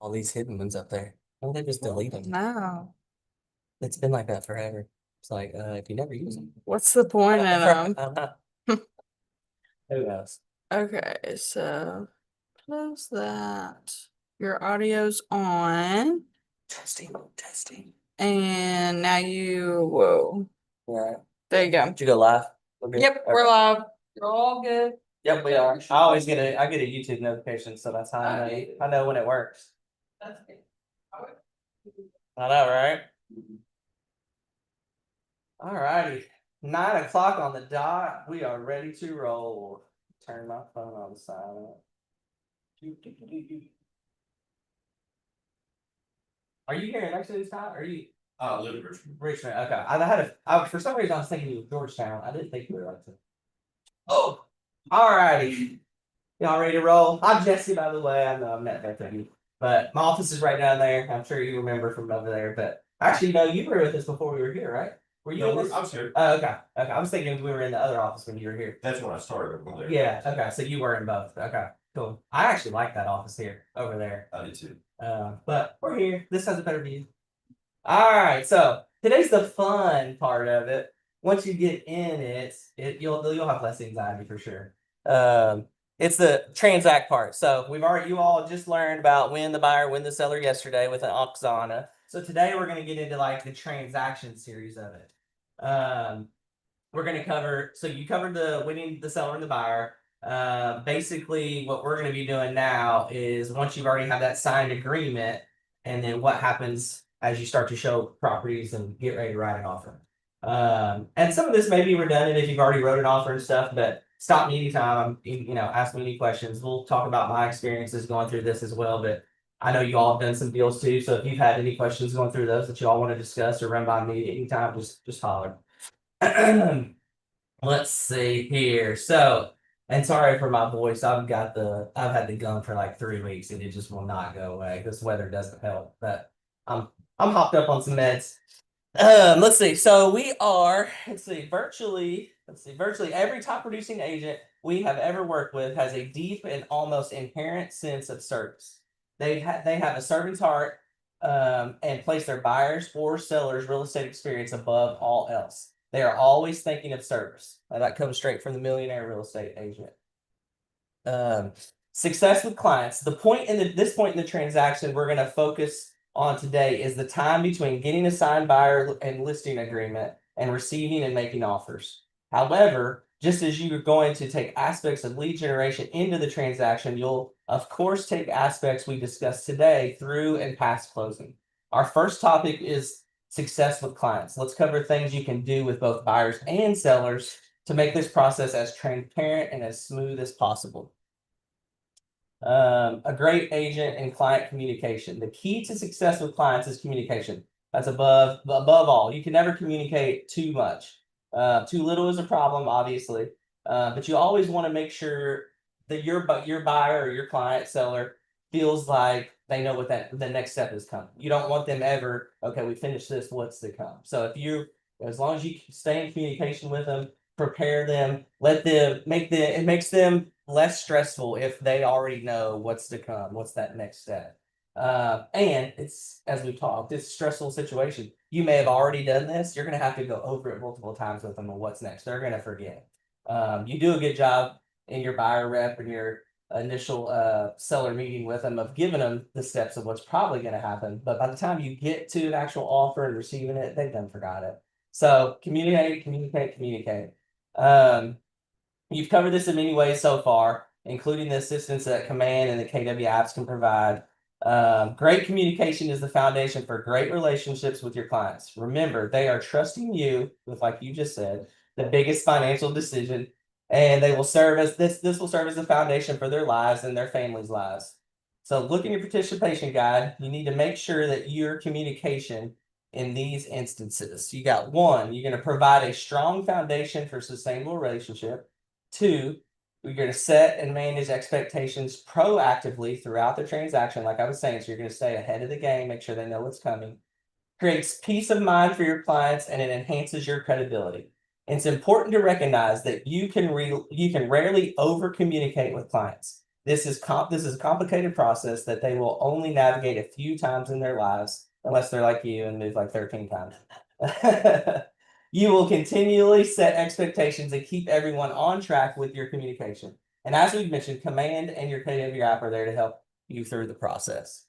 all these hidden ones up there. Why don't they just delete them? No. It's been like that forever. It's like, if you never use them. What's the point in them? Who else? Okay, so close that. Your audio's on. Testing, testing. And now whoa. Yeah. There you go. Did you go live? Okay. Yep, we're live. You're all good. Yep, we are. I get a YouTube notification, so that's how I know when it works. That's good. I know, right? All righty. 9 o'clock on the dot. We are ready to roll. Turn my phone on silent. Are you here next to this time? Are you Live in Richmond. Richmond? Okay. For some reason I was thinking you were Georgetown. I didn't think you were like that. Oh, all righty. Y'all ready to roll? I'm Jesse, by the way. I know I've met both of you. But my office is right down there. I'm sure you remember from over there. But actually, no, you were with us before we were here, right? Were you in this? I was here. Oh, okay. Okay. I was thinking we were in the other office when you were here. That's when I started over there. Yeah. Okay. So you were in both. Okay. Cool. I actually like that office here over there. I did too. But we're here. This has a better view. All right. So today's the fun part of it. Once you get in you'll have less anxiety for sure. It's the transact part. So you all just learned about when the buyer, when the seller yesterday with an Oksana. So today we're going to get into like the transaction series of it. We're going to cover, so you covered the winning the seller and the buyer. Basically what we're going to be doing now is once you've already have that signed agreement, and then what happens as you start to show properties and get ready to write an offer. And some of this may be redundant if you've already wrote an offer and stuff, but stop me anytime. Ask me any questions. We'll talk about my experiences going through this as well. But I know you all have done some deals too. So if you've had any questions going through those that you all want to discuss or run by me anytime, just holler. Let's see here. So, and sorry for my voice. I've had the gum for like 3 weeks and it just will not go away. This weather doesn't help, but I'm hopped up on some meds. Let's see. So virtually every top producing agent we have ever worked with has a deep and almost inherent sense of service. They have a servant's heart, and place their buyers or sellers' real estate experience above all else. They are always thinking of service. That comes straight from the millionaire real estate agent. Success with clients. This point in the transaction we're going to focus on today is the time between getting a signed buyer and listing agreement and receiving and making offers. However, just as you're going to take aspects of lead generation into the transaction, you'll of course take aspects we discussed today through and past closing. Our first topic is success with clients. Let's cover things you can do with both buyers and sellers to make this process as transparent and as smooth as possible. A great agent and client communication. The key to success with clients is communication. That's above all. You can never communicate too much. Too little is a problem, obviously. But you always want to make sure that your buyer or your client seller feels like they know what the next step is coming. You don't want them ever, okay, we finished this, what's to come? So as long as you stay in communication with them, prepare them, it makes them less stressful if they already know what's to come, what's that next step. And it's, as we've talked, it's a stressful situation. You may have already done this. You're going to have to go over it multiple times with them on what's next. They're going to forget. You do a good job in your buyer rep and your initial seller meeting with them of giving them the steps of what's probably going to happen. But by the time you get to an actual offer and receiving it, they've done forgot it. So communicate. You've covered this in many ways so far, including the assistance that Command and the KW apps can provide. Great communication is the foundation for great relationships with your clients. Remember, they are trusting you with, like you just said, the biggest financial decision, and they will serve as this will serve as the foundation for their lives and their families' lives. So look in your participation guide. You need to make sure that your communication in these instances. You got one, you're going to provide a strong foundation for sustainable relationship. Two, you're going to set and manage expectations proactively throughout the transaction. Like I was saying, so you're going to stay ahead of the game, make sure they know what's coming. Creates peace of mind for your clients, and it enhances your credibility. It's important to recognize that you can rarely over communicate with clients. This is a complicated process that they will only navigate a few times in their lives, unless they're like you and move like 13 times. You will continually set expectations and keep everyone on track with your communication. And as we've mentioned, Command and your KW app are there to help you through the process.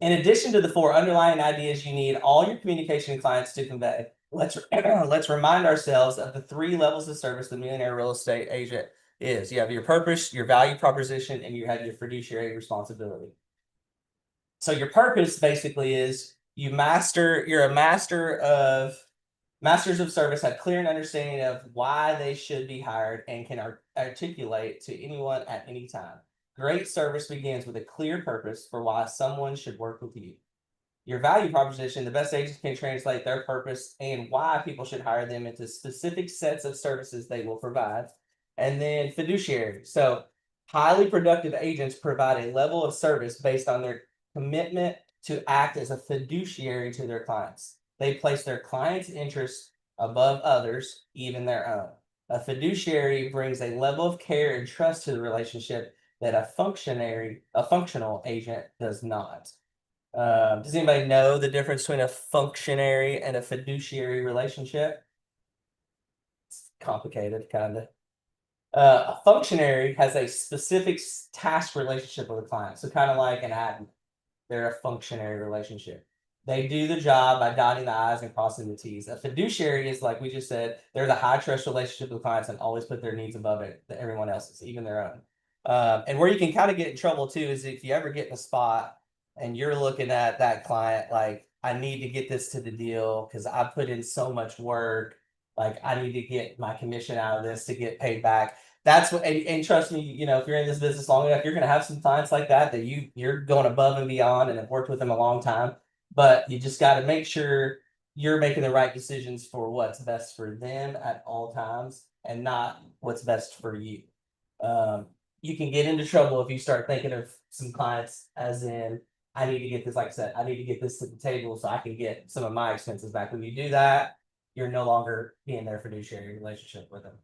In addition to the 4 underlying ideas you need all your communication clients to convey, let's remind ourselves of the 3 levels of service the millionaire real estate agent is. You have your purpose, your value proposition, and you have your fiduciary responsibility. So your purpose basically is you're a masters of service, have clear and understanding of why they should be hired and can articulate to anyone at any time. Great service begins with a clear purpose for why someone should work with you. Your value proposition, the best agents can translate their purpose and why people should hire them into specific sets of services they will provide. And then fiduciary. So highly productive agents provide a level of service based on their commitment to act as a fiduciary to their clients. They place their clients' interests above others, even their own. A fiduciary brings a level of care and trust to the relationship that a functional agent does not. Does anybody know the difference between a functionary and a fiduciary relationship? It's complicated, kind of. A functionary has a specific task relationship with a client. So kind of like an admin, they're a functionary relationship. They do the job by dotting the I's and crossing the T's. A fiduciary is, like we just said, they're the high trust relationship with clients and always put their needs above everyone else's, even their own. And where you can kind of get in trouble too is if you ever get in a spot and you're looking at that client, like, I need to get this to the deal because I put in so much work. Like, I need to get my commission out of this to get paid back. That's what, and trust me, you know, if you're in this business long enough, you're going to have some clients like that you're going above and beyond and have worked with them a long time. But you just got to make sure you're making the right decisions for what's best for them at all times and not what's best for you. You can get into trouble if you start thinking of some clients as in, I need to get this, like I said, I need to get this to the table so I can get some of my expenses back. When you do that, you're no longer being their fiduciary relationship with them.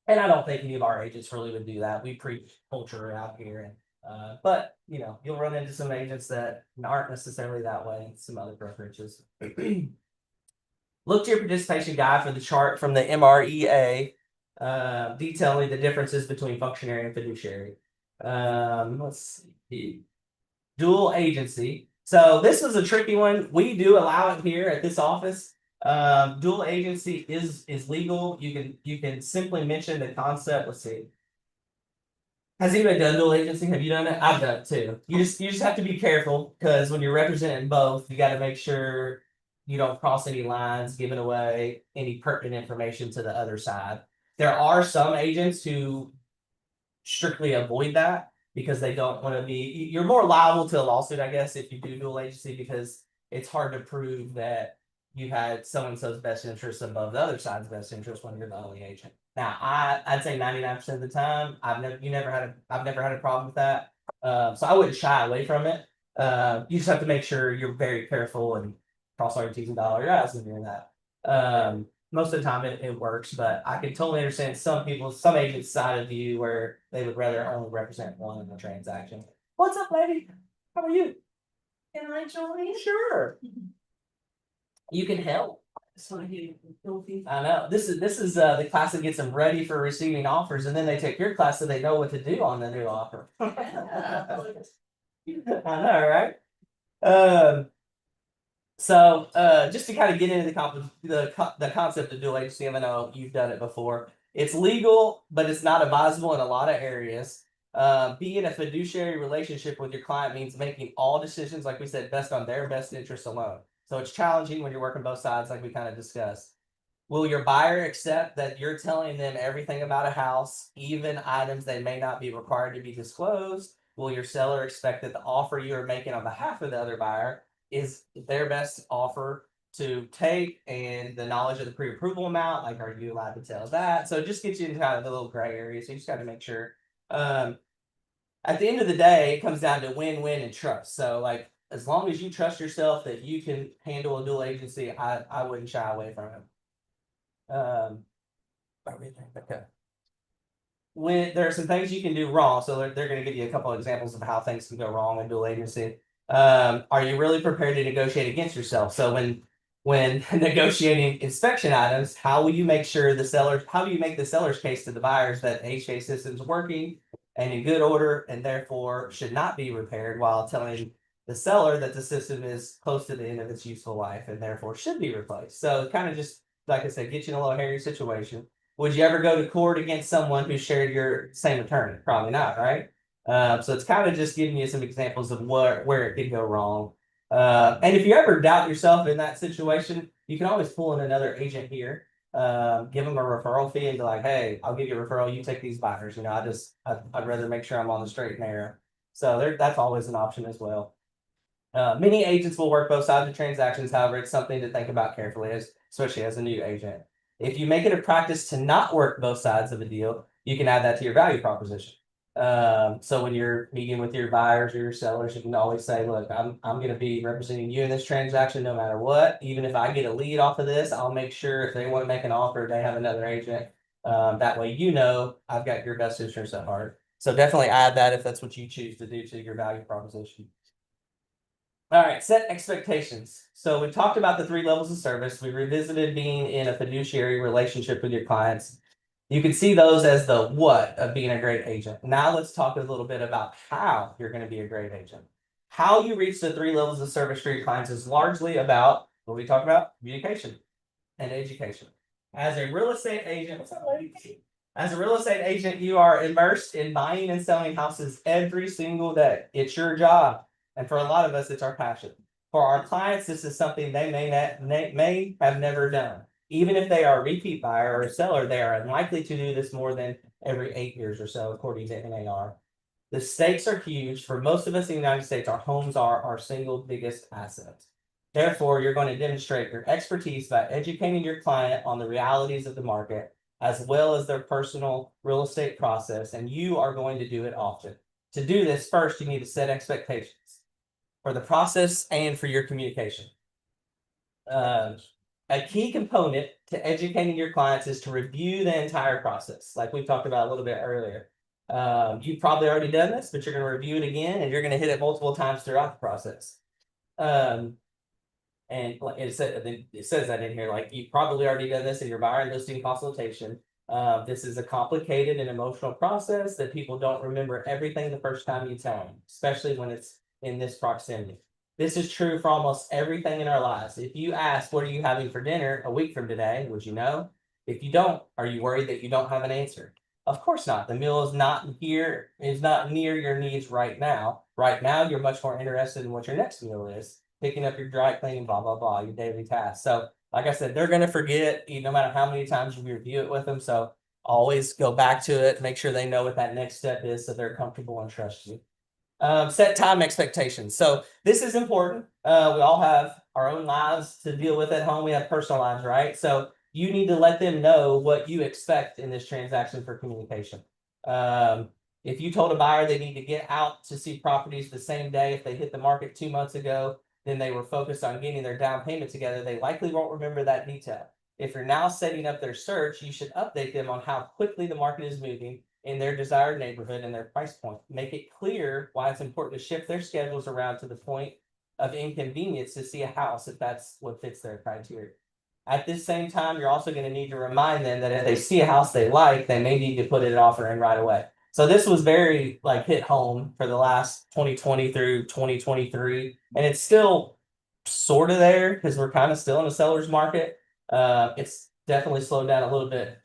And I don't think any of our agents really would do that. We preach culture out here, and but you know, you'll run into some agents that aren't necessarily that way, and some other brokerages. Look to your participation guide for the chart from the MREA, detailing the differences between functionary and fiduciary. Let's see. Dual agency. So this was a tricky one. We do allow it here at this office. Dual agency is legal. You can simply mention the concept. Let's see. Has anybody done dual agency? Have you done it? I've done it too. You just have to be careful because when you're representing both, you got to make sure you don't cross any lines, giving away any pertinent information to the other side. There are some agents who strictly avoid that because they don't want to be. You're more liable to a lawsuit, I guess, if you do dual agency because it's hard to prove that you had so and so's best interest above the other side's best interest when you're the only agent. Now, I'd say 99% of the time, I've never had a problem with that. So I wouldn't shy away from it. You just have to make sure you're very careful and cross all your T's and dot your I's when you're in that. Most of the time it works, but I can totally understand some agents' side of view where they would rather only represent one in the transaction. What's up, lady? How are you? Can I join? Sure. You can help. I know. This is the class that gets them ready for receiving offers, and then they take your class so they know what to do on the new offer. I know, right? So just to kind of get into the concept of dual agency, I know you've done it before. It's legal, but it's not advisable in a lot of areas. Being a fiduciary relationship with your client means making all decisions, like we said, best on their best interest alone. So it's challenging when you're working both sides, like we kind of discussed. Will your buyer accept that you're telling them everything about a house, even items they may not be required to be disclosed? Will your seller expect that the offer you are making on behalf of the other buyer is their best offer to take and the knowledge of the pre-approval amount? Like, are you allowed to tell that? So it just gets you into kind of the little gray area. So you just got to make sure. At the end of the day, it comes down to win-win and trust. So like, as long as you trust yourself that you can handle a dual agency, I wouldn't shy away from it. Okay. when there are some things you can do wrong, so they're going to give you a couple of examples of how things can go wrong in dual agency. Are you really prepared to negotiate against yourself? So when negotiating inspection items, how will you make sure the seller, how do you make the seller's case to the buyers that HVAC system's working and in good order and therefore should not be repaired, while telling the seller that the system is close to the end of its useful life and therefore should be replaced? So it kind of just, like I said, get you in a little hairy situation. Would you ever go to court against someone who shared your same attorney? Probably not, right? So it's kind of just giving you some examples of where it could go wrong. And if you ever doubt yourself in that situation, you can always pull in another agent here, give them a referral fee and be like, hey, I'll give you a referral. You take these buyers. You know, I'd rather make sure I'm on the straight and narrow. So that's always an option as well. Many agents will work both sides of transactions. However, it's something to think about carefully, especially as a new agent. If you make it a practice to not work both sides of a deal, you can add that to your value proposition. So when you're meeting with your buyers or your sellers, you can always say, look, I'm going to be representing you in this transaction no matter what. Even if I get a lead off of this, I'll make sure if they want to make an offer, they have another agent. That way, you know, I've got your best interest at heart. So definitely add that if that's what you choose to do to your value proposition. All right, set expectations. So we talked about the 3 levels of service. We revisited being in a fiduciary relationship with your clients. You can see those as the what of being a great agent. Now let's talk a little bit about how you're going to be a great agent. How you reach the 3 levels of service for your clients is largely about what we talked about: communication and education. As a real estate agent, what's up, lady? As a real estate agent, you are immersed in buying and selling houses every single day. It's your job. And for a lot of us, it's our passion. For our clients, this is something they may have never done. Even if they are a repeat buyer or a seller, they are unlikely to do this more than every 8 years or so, according to NAR. The stakes are huge. For most of us in the United States, our homes are our single biggest asset. Therefore, you're going to demonstrate your expertise by educating your client on the realities of the market, as well as their personal real estate process, and you are going to do it often. To do this, first, you need to set expectations for the process and for your communication. A key component to educating your clients is to review the entire process, like we talked about a little bit earlier. You've probably already done this, but you're going to review it again, and you're going to hit it multiple times throughout the process. And like it says that in here, like you've probably already done this in your buyer and listing consultation. This is a complicated and emotional process that people don't remember everything the first time you tell them, especially when it's in this proximity. This is true for almost everything in our lives. If you ask, what are you having for dinner a week from today? Would you know? If you don't, are you worried that you don't have an answer? Of course not. The meal is not near your needs right now. Right now, you're much more interested in what your next meal is, picking up your dry cleaning, blah, blah, blah, your daily tasks. So like I said, they're going to forget no matter how many times you review it with them. So always go back to it, make sure they know what that next step is so they're comfortable and trust you. Set time expectations. So this is important. We all have our own lives to deal with at home. We have personal lives, right? So you need to let them know what you expect in this transaction for communication. If you told a buyer they need to get out to see properties the same day if they hit the market 2 months ago, then they were focused on getting their down payment together, they likely won't remember that detail. If you're now setting up their search, you should update them on how quickly the market is moving in their desired neighborhood and their price point. Make it clear why it's important to shift their schedules around to the point of inconvenience to see a house if that's what fits their criteria. At this same time, you're also going to need to remind them that if they see a house they like, they may need to put an offer in right away. So this was very like hit home for the last 2020 through 2023, and it's still sort of there because we're kind of still in a seller's market. It's definitely slowed down a little bit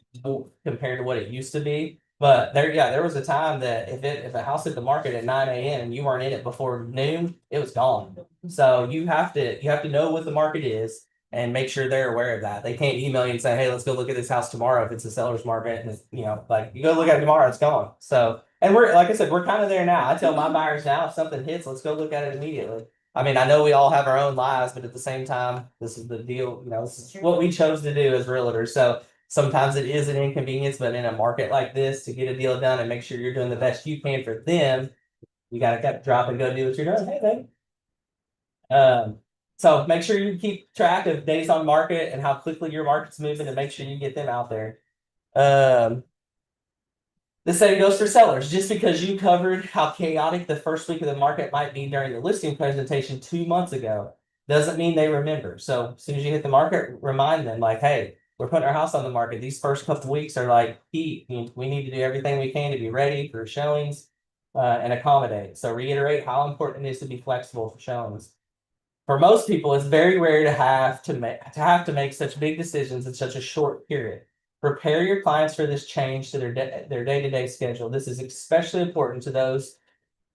compared to what it used to be. But there was a time that if a house hit the market at 9 a.m. and you weren't in it before noon, it was gone. So you have to know what the market is and make sure they're aware of that. They can't email you and say, hey, let's go look at this house tomorrow if it's a seller's market. And it's, like you go look at it tomorrow, it's gone. So, and we're, like I said, we're kind of there now. I tell my buyers now, if something hits, let's go look at it immediately. I mean, I know we all have our own lives, but at the same time, this is the deal, this is what we chose to do as realtors. So sometimes it is an inconvenience, but in a market like this, to get a deal done and make sure you're doing the best you can for them, you gotta drop and go do what you're doing. Hey, babe. So make sure you keep track of days on market and how quickly your market's moving and make sure you get them out there. The same goes for sellers. Just because you covered how chaotic the first week of the market might be during the listing presentation 2 months ago, doesn't mean they remember. So as soon as you hit the market, remind them like, hey, we're putting our house on the market. These first couple weeks are like heat. We need to do everything we can to be ready for showings and accommodate. So reiterate how important it is to be flexible for showings. For most people, it's very rare to have to make such big decisions in such a short period. Prepare your clients for this change to their day-to-day schedule. This is especially important to those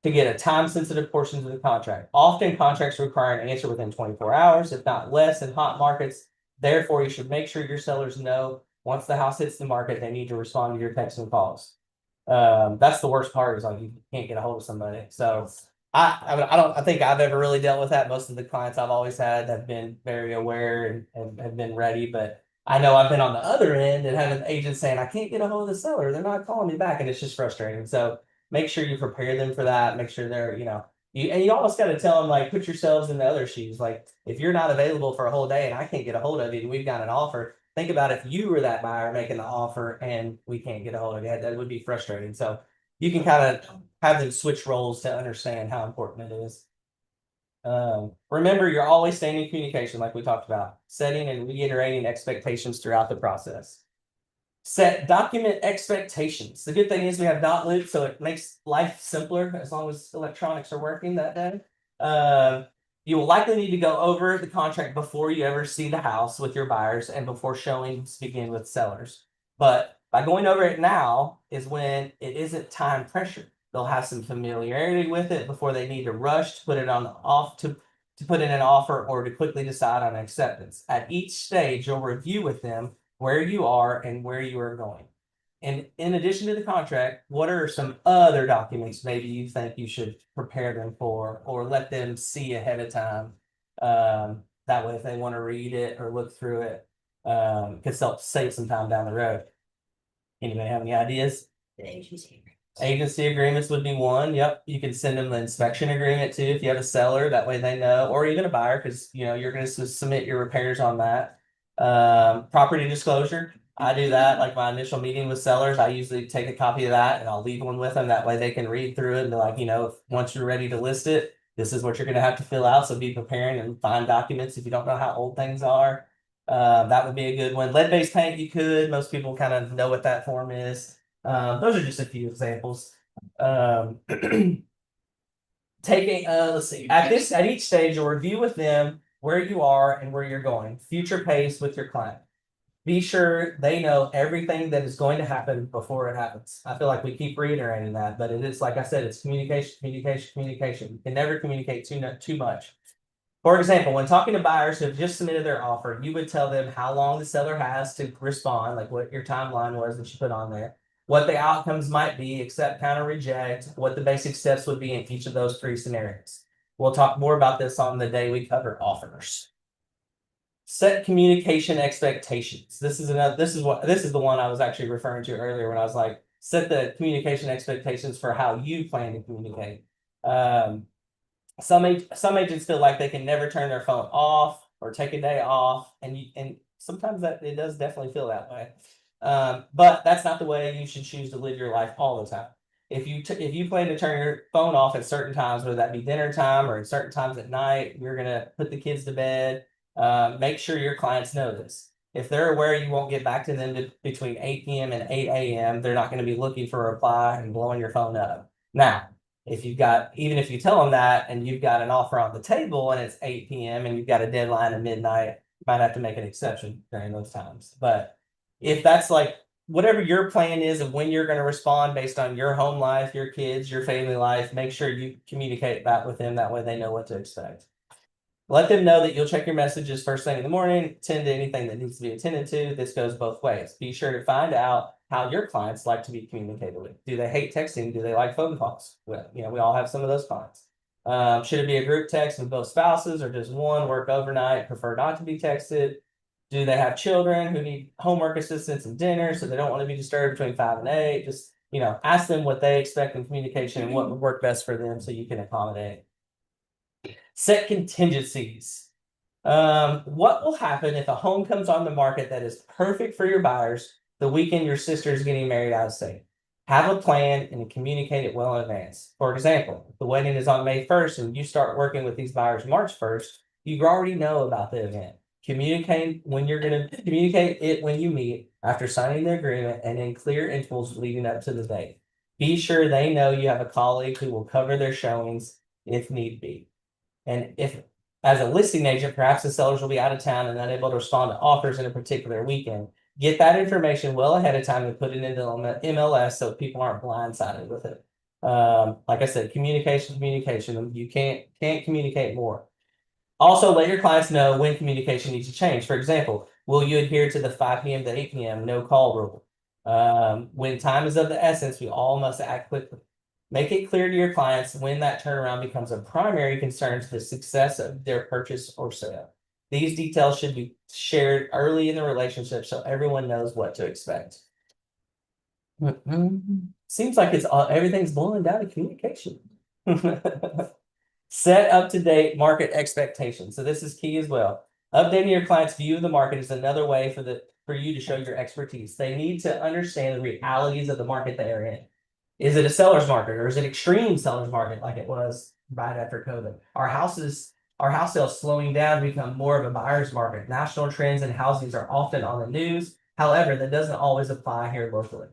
to get a time-sensitive portions of the contract. Often contracts require an answer within 24 hours, if not less, in hot markets. Therefore, you should make sure your sellers know once the house hits the market, they need to respond to your texts and calls. That's the worst part is like you can't get a hold of somebody. So I think I've ever really dealt with that. Most of the clients I've always had have been very aware and have been ready, but I know I've been on the other end and had an agent saying, I can't get a hold of the seller. They're not calling me back. And it's just frustrating. So make sure you prepare them for that. Make sure they're, you almost got to tell them, like, put yourselves in the other shoes. Like, if you're not available for a whole day and I can't get a hold of you and we've got an offer, think about if you were that buyer making the offer and we can't get a hold of you. That would be frustrating. So you can kind of have them switch roles to understand how important it is. Remember, you're always staying in communication, like we talked about, setting and reiterating expectations throughout the process. Document expectations. The good thing is we have dot loop, so it makes life simpler as long as electronics are working that day. You will likely need to go over the contract before you ever see the house with your buyers and before showings begin with sellers. But by going over it now is when it isn't time pressure. They'll have some familiarity with it before they need to rush to put it on the off to put in an offer or to quickly decide on acceptance. At each stage, you'll review with them where you are and where you are going. And in addition to the contract, what are some other documents maybe you think you should prepare them for or let them see ahead of time? That way, if they want to read it or look through it, because they'll save some time down the road. Anybody have any ideas? The agency. Agency agreements would be one. Yep. You can send them the inspection agreement too if you have a seller. That way they know, or even a buyer, because you're going to submit your repairs on that. Property disclosure. I do that. Like my initial meeting with sellers, I usually take a copy of that and I'll leave one with them. That way they can read through it and be like, if once you're ready to list it, this is what you're going to have to fill out. So be preparing and find documents if you don't know how old things are. That would be a good one. Lead-based paint, you could. Most people kind of know what that form is. Those are just a few examples. Taking, let's see, at each stage, you'll review with them where you are and where you're going. Future pace with your client. Be sure they know everything that is going to happen before it happens. I feel like we keep reiterating that, but it is, like I said, it's communication, communication, communication. You can never communicate too much. For example, when talking to buyers who have just submitted their offer, you would tell them how long the seller has to respond, like what your timeline was that you put on there, what the outcomes might be, accept, counter, reject, what the basic steps would be in each of those 3 scenarios. We'll talk more about this on the day we cover offers. Set communication expectations. This is the one I was actually referring to earlier when I was like, set the communication expectations for how you plan to communicate. Some agents feel like they can never turn their phone off or take a day off, and sometimes that it does definitely feel that way. But that's not the way you should choose to live your life all the time. If you plan to turn your phone off at certain times, whether that be dinner time or at certain times at night, you're gonna put the kids to bed. Make sure your clients know this. If they're aware you won't get back to them between 8 p.m. and 8 a.m., they're not going to be looking for a reply and blowing your phone up. Now, even if you tell them that and you've got an offer on the table and it's 8 p.m. and you've got a deadline at midnight, you might have to make an exception during those times. But if that's like whatever your plan is of when you're going to respond based on your home life, your kids, your family life, make sure you communicate that with them. That way they know what to expect. Let them know that you'll check your messages first thing in the morning, attend to anything that needs to be attended to. This goes both ways. Be sure to find out how your clients like to be communicated with. Do they hate texting? Do they like phone calls? Well, we all have some of those clients. Should it be a group text with both spouses or just one, work overnight, prefer not to be texted? Do they have children who need homework assistance and dinner, so they don't want to be disturbed between 5 and 8? Just, ask them what they expect in communication and what would work best for them so you can accommodate. Set contingencies. What will happen if a home comes on the market that is perfect for your buyers the weekend your sister is getting married out of state? Have a plan and communicate it well in advance. For example, if the wedding is on May 1st and you start working with these buyers March 1st, you already know about the event. Communicate when you're gonna communicate it when you meet after signing the agreement and in clear intervals leading up to the date. Be sure they know you have a colleague who will cover their showings if need be. And if, as a listing agent, perhaps the sellers will be out of town and unable to respond to offers in a particular weekend. Get that information well ahead of time and put it into MLS so people aren't blindsided with it. Like I said, communication. You can't communicate more. Also, let your clients know when communication needs to change. For example, will you adhere to the 5 p.m. to 8 p.m. no call rule? When time is of the essence, we all must act quickly. Make it clear to your clients when that turnaround becomes a primary concern to the success of their purchase or sale. These details should be shared early in the relationship so everyone knows what to expect. Seems like everything's boiling down to communication. Set up-to-date market expectations. So this is key as well. Updating your client's view of the market is another way for you to show your expertise. They need to understand the realities of the market they are in. Is it a seller's market or is it extreme seller's market like it was right after COVID? Our house sales slowing down to become more of a buyer's market. National trends in housings are often on the news. However, that doesn't always apply here locally.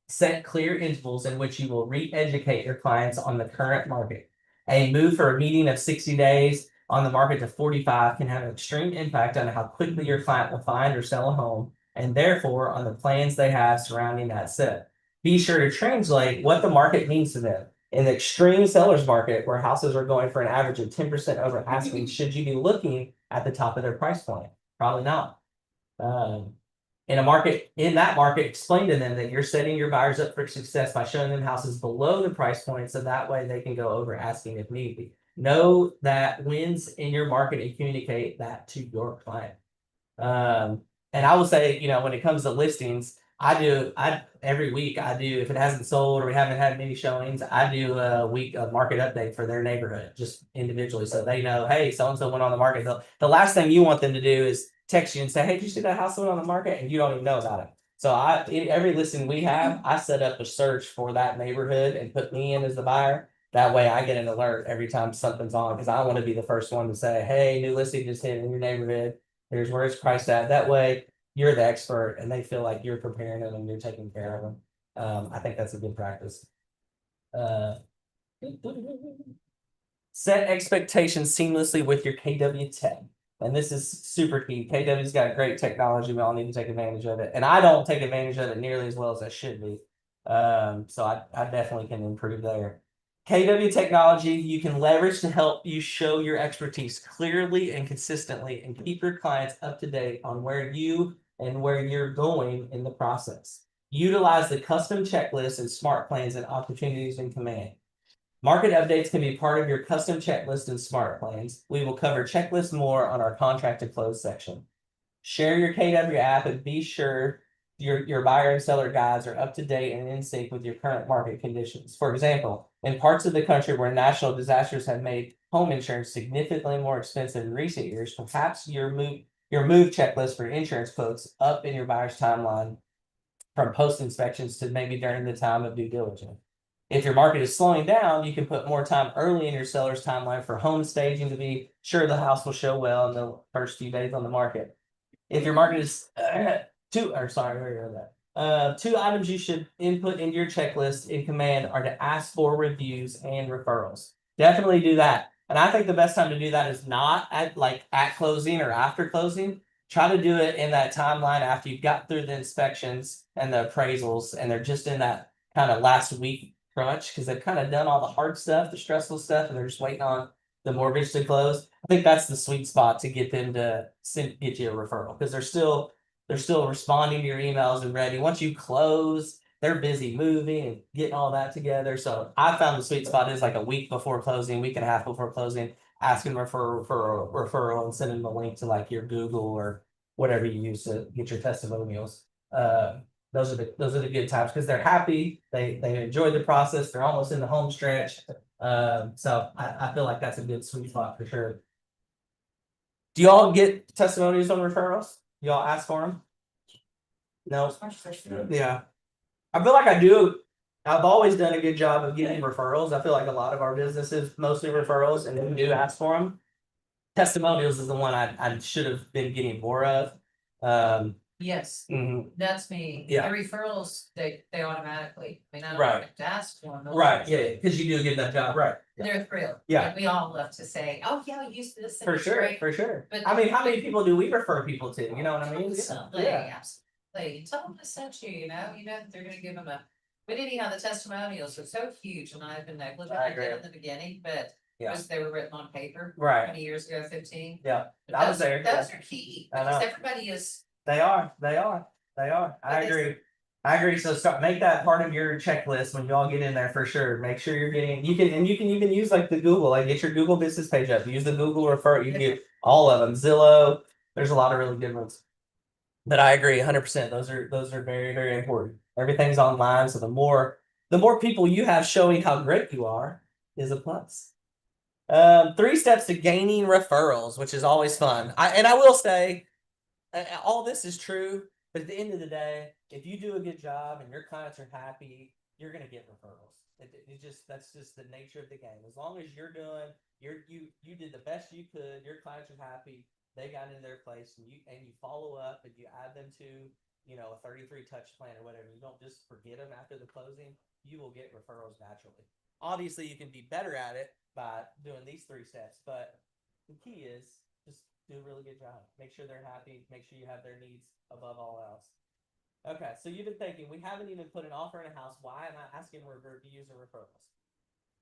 Set clear intervals in which you will re-educate your clients on the current market. A move for a meeting of 60 days on the market to 45 can have an extreme impact on how quickly your client will find or sell a home, and therefore on the plans they have surrounding that set. Be sure to translate what the market means to them. In the extreme seller's market, where houses are going for an average of 10% over asking, should you be looking at the top of their price point? Probably not. In that market, explain to them that you're setting your buyers up for success by showing them houses below the price point, so that way they can go over asking if need be. Know that wins in your market and communicate that to your client. And I will say, when it comes to listings, every week if it hasn't sold or we haven't had many showings, I do a week of market update for their neighborhood, just individually, so they know, hey, so-and-so went on the market. The last thing you want them to do is text you and say, hey, did you see that house went on the market? And you don't even know about it. So every listing we have, I set up a search for that neighborhood and put me in as the buyer. That way I get an alert every time something's on, because I want to be the first one to say, hey, new listing just hit in your neighborhood. Here's where it's priced at. That way you're the expert and they feel like you're preparing them and you're taking care of them. I think that's a good practice. Set expectations seamlessly with your KW tech. And this is super key. KW's got great technology. We all need to take advantage of it. And I don't take advantage of it nearly as well as I should be. So I definitely can improve there. KW technology you can leverage to help you show your expertise clearly and consistently and keep your clients up to date on where you're going in the process. Utilize the custom checklists and smart plans and opportunities in command. Market updates can be part of your custom checklist and smart plans. We will cover checklists more on our contract to close section. Share your KW app and be sure your buyer and seller guides are up to date and in sync with your current market conditions. For example, in parts of the country where natural disasters have made home insurance significantly more expensive in recent years, perhaps your move checklist for insurance quotes up in your buyer's timeline from post inspections to maybe during the time of due diligence. If your market is slowing down, you can put more time early in your seller's timeline for home staging to be sure the house will show well in the first few days on the market. If your market is two items you should input into your checklist in command are to ask for reviews and referrals. Definitely do that. And I think the best time to do that is not at closing or after closing. Try to do it in that timeline after you've got through the inspections and the appraisals, and they're just in that kind of last week crunch because they've kind of done all the hard stuff, the stressful stuff, and they're just waiting on the mortgage to close. I think that's the sweet spot to get them to get you a referral, because they're still responding to your emails and ready. Once you close, they're busy moving and getting all that together. So I found the sweet spot is like a week before closing, week and a half before closing, asking for a referral and sending them a link to like your Google or whatever you use to get your testimonials. Those are the good times because they're happy, they enjoy the process, they're almost in the home stretch. So I feel like that's a good sweet spot for sure. Do y'all get testimonials on referrals? Y'all ask for them? No. Yeah. I feel like I do. I've always done a good job of getting referrals. I feel like a lot of our businesses mostly referrals, and we do ask for them. Testimonials is the one I should have been getting more of. Yes, Mhm. that's me. Yeah. The referrals, they automatically, I mean, I don't Right. have to ask for them. Right, yeah, because you do a good enough job, right? They're thrilled. Yeah. And we all love to say, oh, yeah, we used this. and For it's sure, great." for sure. But- I mean, how many people do we refer people to? You know what I mean? Absolutely, Yeah. absolutely. Tell them to send you know that they're gonna give them a, but anyhow, the testimonials are so huge and I've been negligent. I I did agree. in the beginning, but Yeah. because they were written on paper Right. 20 years ago, 15. Yeah, But I was those- there. Those are key I because know. everybody is, They are. They are. They are. I But agree. I agree. So start make that part of your checklist when you all get in there for sure. Make sure you're getting. You can even use like the Google. Like get your Google business page up. Use the Google refer. You can get all of them. Zillow. There's a lot of really good ones. But I agree 100%. Those are very important. Everything's online, so the more people you have showing how great you are is a plus. 3 steps to gaining referrals, which is always fun. I will say, all this is true, but at the end of the day, if you do a good job and your clients are happy, you're gonna get referrals. That's just the nature of the game. As long as you're doing, you did the best you could, your clients are happy, they got into their place, and you follow up and you add them to a 33 touch plan or whatever. You don't just forget them after the closing. You will get referrals naturally. Obviously, you can be better at it by doing these 3 steps, but the key is just do a really good job. Make sure they're happy. Make sure you have their needs above all else. Okay, so you've been thinking, we haven't even put an offer in a house. Why am I asking reviews and referrals?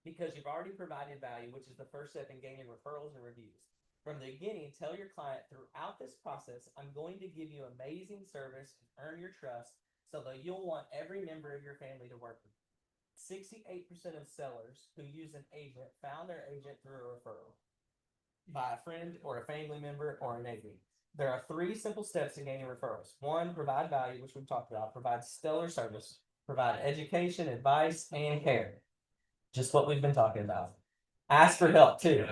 Because you've already provided value, which is the first step in gaining referrals and reviews. From the beginning, tell your client throughout this process, I'm going to give you amazing service and earn your trust so that you'll want every member of your family to work with you. 68% of sellers who use an agent found their agent through a referral by a friend or a family member or a neighbor. There are 3 simple steps to gaining referrals. 1, provide value, which we've talked about. Provide stellar service. Provide education, advice, and care. Just what we've been talking about. Ask for help too.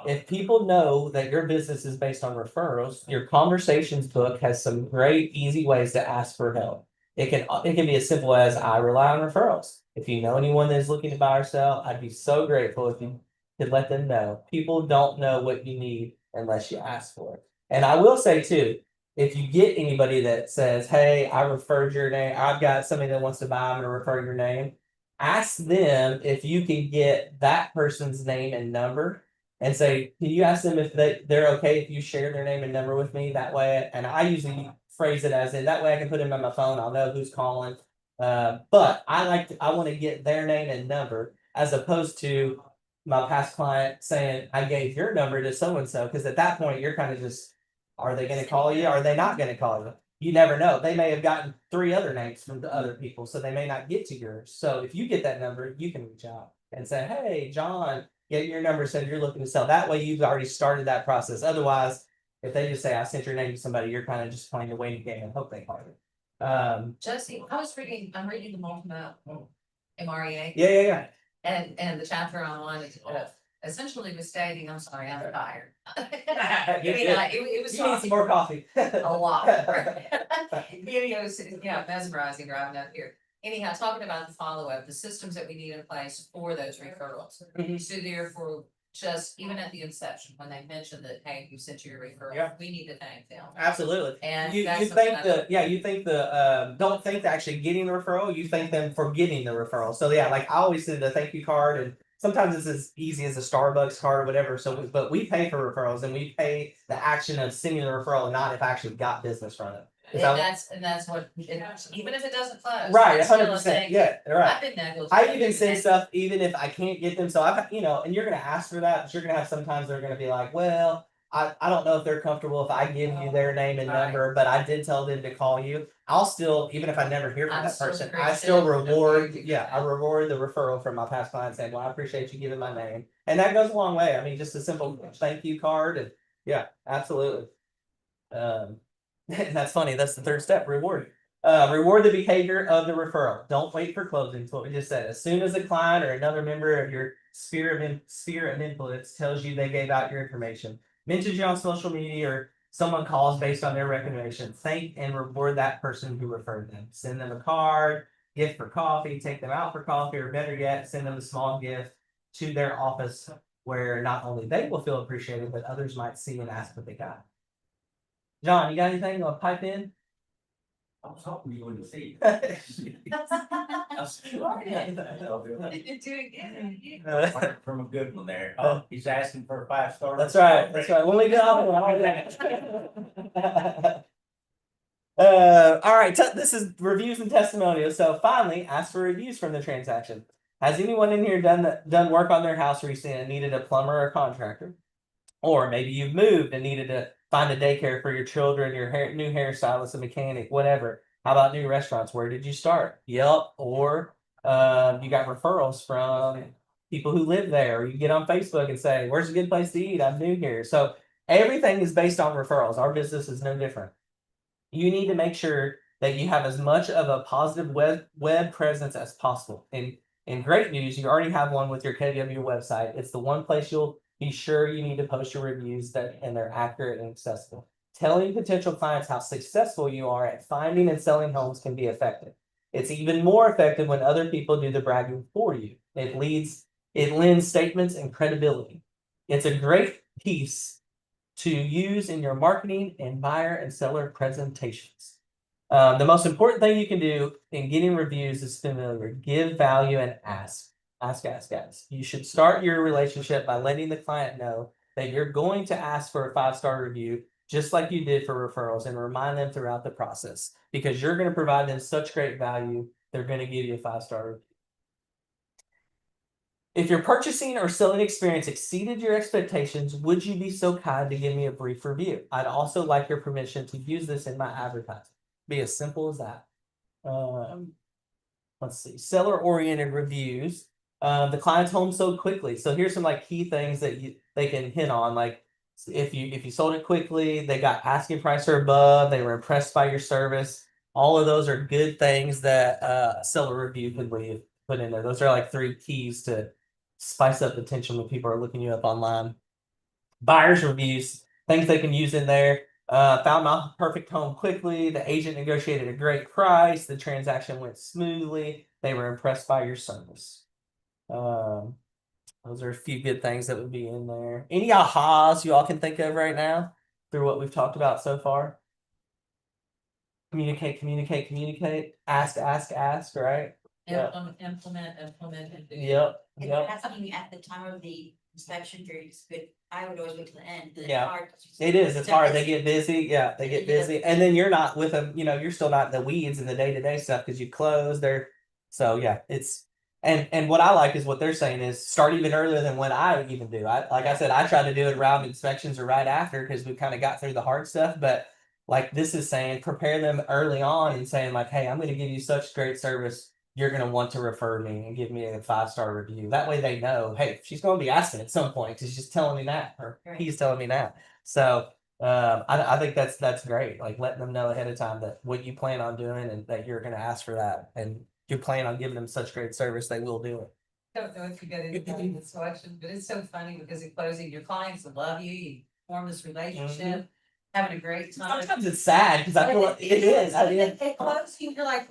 If people know that your business is based on referrals, your conversations book has some great, easy ways to ask for help. It can be as simple as I rely on referrals. If you know anyone that is looking to buy or sell, I'd be so grateful if you could let them know. People don't know what you need unless you ask for it. And I will say too, if you get anybody that says, hey, I referred your name, I've got somebody that wants to buy, I'm gonna refer your name. Ask them if you can get that person's name and number and say, can you ask them if they're okay if you share their name and number with me that way? And I usually phrase it as in that way I can put them on my phone, I'll know who's calling. But I want to get their name and number as opposed to my past client saying I gave your number to so and so, because at that point you're kind of just, are they going to call you? Are they not going to call you? You never know. They may have gotten 3 other names from the other people, so they may not get to yours. So if you get that number, you can reach out and say, hey, John, get your number, said you're looking to sell. That way you've already started that process. Otherwise, if they just say I sent your name to somebody, you're kind of just playing the waiting game and hope they call you. Jesse, I'm reading the multiple MREA. Yeah. And the chapter on one is essentially was stating, I'm sorry, I'm tired. You're good. It was You need some more coffee. a lot. It was, mesmerizing driving up here. Anyhow, talking about the follow-up, the systems that we need in place for those referrals. Mhm. So therefore, just even at the inception, when they mentioned that, hey, you sent your referral, Yeah. we need to thank them. Absolutely. And You that's think something don't think that actually getting the referral, you thank them for getting the referral. So yeah, like I always send a thank you card, and sometimes it's as easy as a Starbucks card or whatever. So but we pay for referrals and we pay the action of sending the referral and not if I actually got business from it. Is that and that's what, even if it doesn't close. right, it's still a 100%. thank you. Yeah, right. I've been negligent. I even send stuff even if I can't get them. So I've and you're gonna ask for that, but you're gonna have sometimes they're gonna be like, well, I don't know if they're comfortable if I give you their name and Right. number, but I did tell them to call you. I'll still, even if I never hear from I'm that still person, I still appreciative of reward, you. yeah, I reward the referral from my past clients saying, well, I appreciate you giving my name. And that goes a long way. I mean, just a simple thank you card and yeah, absolutely. And that's funny. That's the 3rd step, reward. Reward the behavior of the referral. Don't wait for closing. It's what we just said. As soon as a client or another member of your sphere of influence tells you they gave out your information, mentions you on social media, or someone calls based on their recommendation, thank and reward that person who referred them. Send them a card, gift for coffee, take them out for coffee, or better yet, send them a small gift to their office where not only they will feel appreciated, but others might see and ask what they got. John, you got anything you want to pipe in? I was hoping you wouldn't see. You're doing good. From a good one there. Oh, he's asking for a 5-star. That's right. That's right. When we get off, all right. This is reviews and testimonials. So finally, ask for reviews from the transaction. Has anyone in here done work on their house recently and needed a plumber or contractor? Or maybe you've moved and needed to find a daycare for your children, your new hairstylist, a mechanic, whatever. How about new restaurants? Where did you start? Yelp, or you got referrals from people who live there, or you get on Facebook and say, "Where's a good place to eat? I'm new here." So everything is based on referrals. Our business is no different. You need to make sure that you have as much of a positive web presence as possible. And in great news, you already have one with your KW website. It's the one place you'll be sure you need to post your reviews and they're accurate and accessible. Telling potential clients how successful you are at finding and selling homes can be effective. It's even more effective when other people do the bragging for you. It lends statements and credibility. It's a great piece to use in your marketing and buyer and seller presentations. The most important thing you can do in getting reviews is familiar. Give value and ask. Ask. You should start your relationship by letting the client know that you're going to ask for a 5-star review, just like you did for referrals, and remind them throughout the process because you're going to provide them such great value. They're going to give you a 5-star review. If your purchasing or selling experience exceeded your expectations, would you be so kind to give me a brief review? I'd also like your permission to use this in my advertising. Be as simple as that. Let's see. Seller-oriented reviews. The client's home sold quickly. So here's some like key things that they can hit on. Like if you sold it quickly, they got asking price or above, they were impressed by your service. All of those are good things that a seller review could put in there. Those are like 3 keys to spice up the tension when people are looking you up online. Buyer's reviews, things they can use in there. Found my perfect home quickly. The agent negotiated a great price. The transaction went smoothly. They were impressed by your service. Those are a few good things that would be in there. Any ahas you all can think of right now through what we've talked about so far? Communicate. Ask, right? Implement, and do. Yep. And asking at the time of the inspection period is good. I would always wait till the end. 'Cause it's Yeah. hard. It is. It's hard. They get busy. Yeah, they get busy, and then you're not with them. You're still not in the weeds and the day-to-day stuff because you close there. So yeah, it's and what I like is what they're saying is start even earlier than what I would even do. I said, I try to do it around inspections or right after because we kind of got through the hard stuff. But like this is saying, prepare them early on and saying like, hey, I'm going to give you such great service. You're going to want to refer me and give me a 5-star review. That way they know, hey, she's going to be asking at some point because she's telling me that, or he's telling me that. So I think that's great. Like letting them know ahead of time that what you plan on doing and that you're going to ask for that, and you plan on giving them such great service, they will do it. Don't know if you got any the selection, but it's so funny because in closing, your clients will love you. You form this relationship, having a great time. Sometimes it's sad because I feel like it is. I mean, At closing, you're like,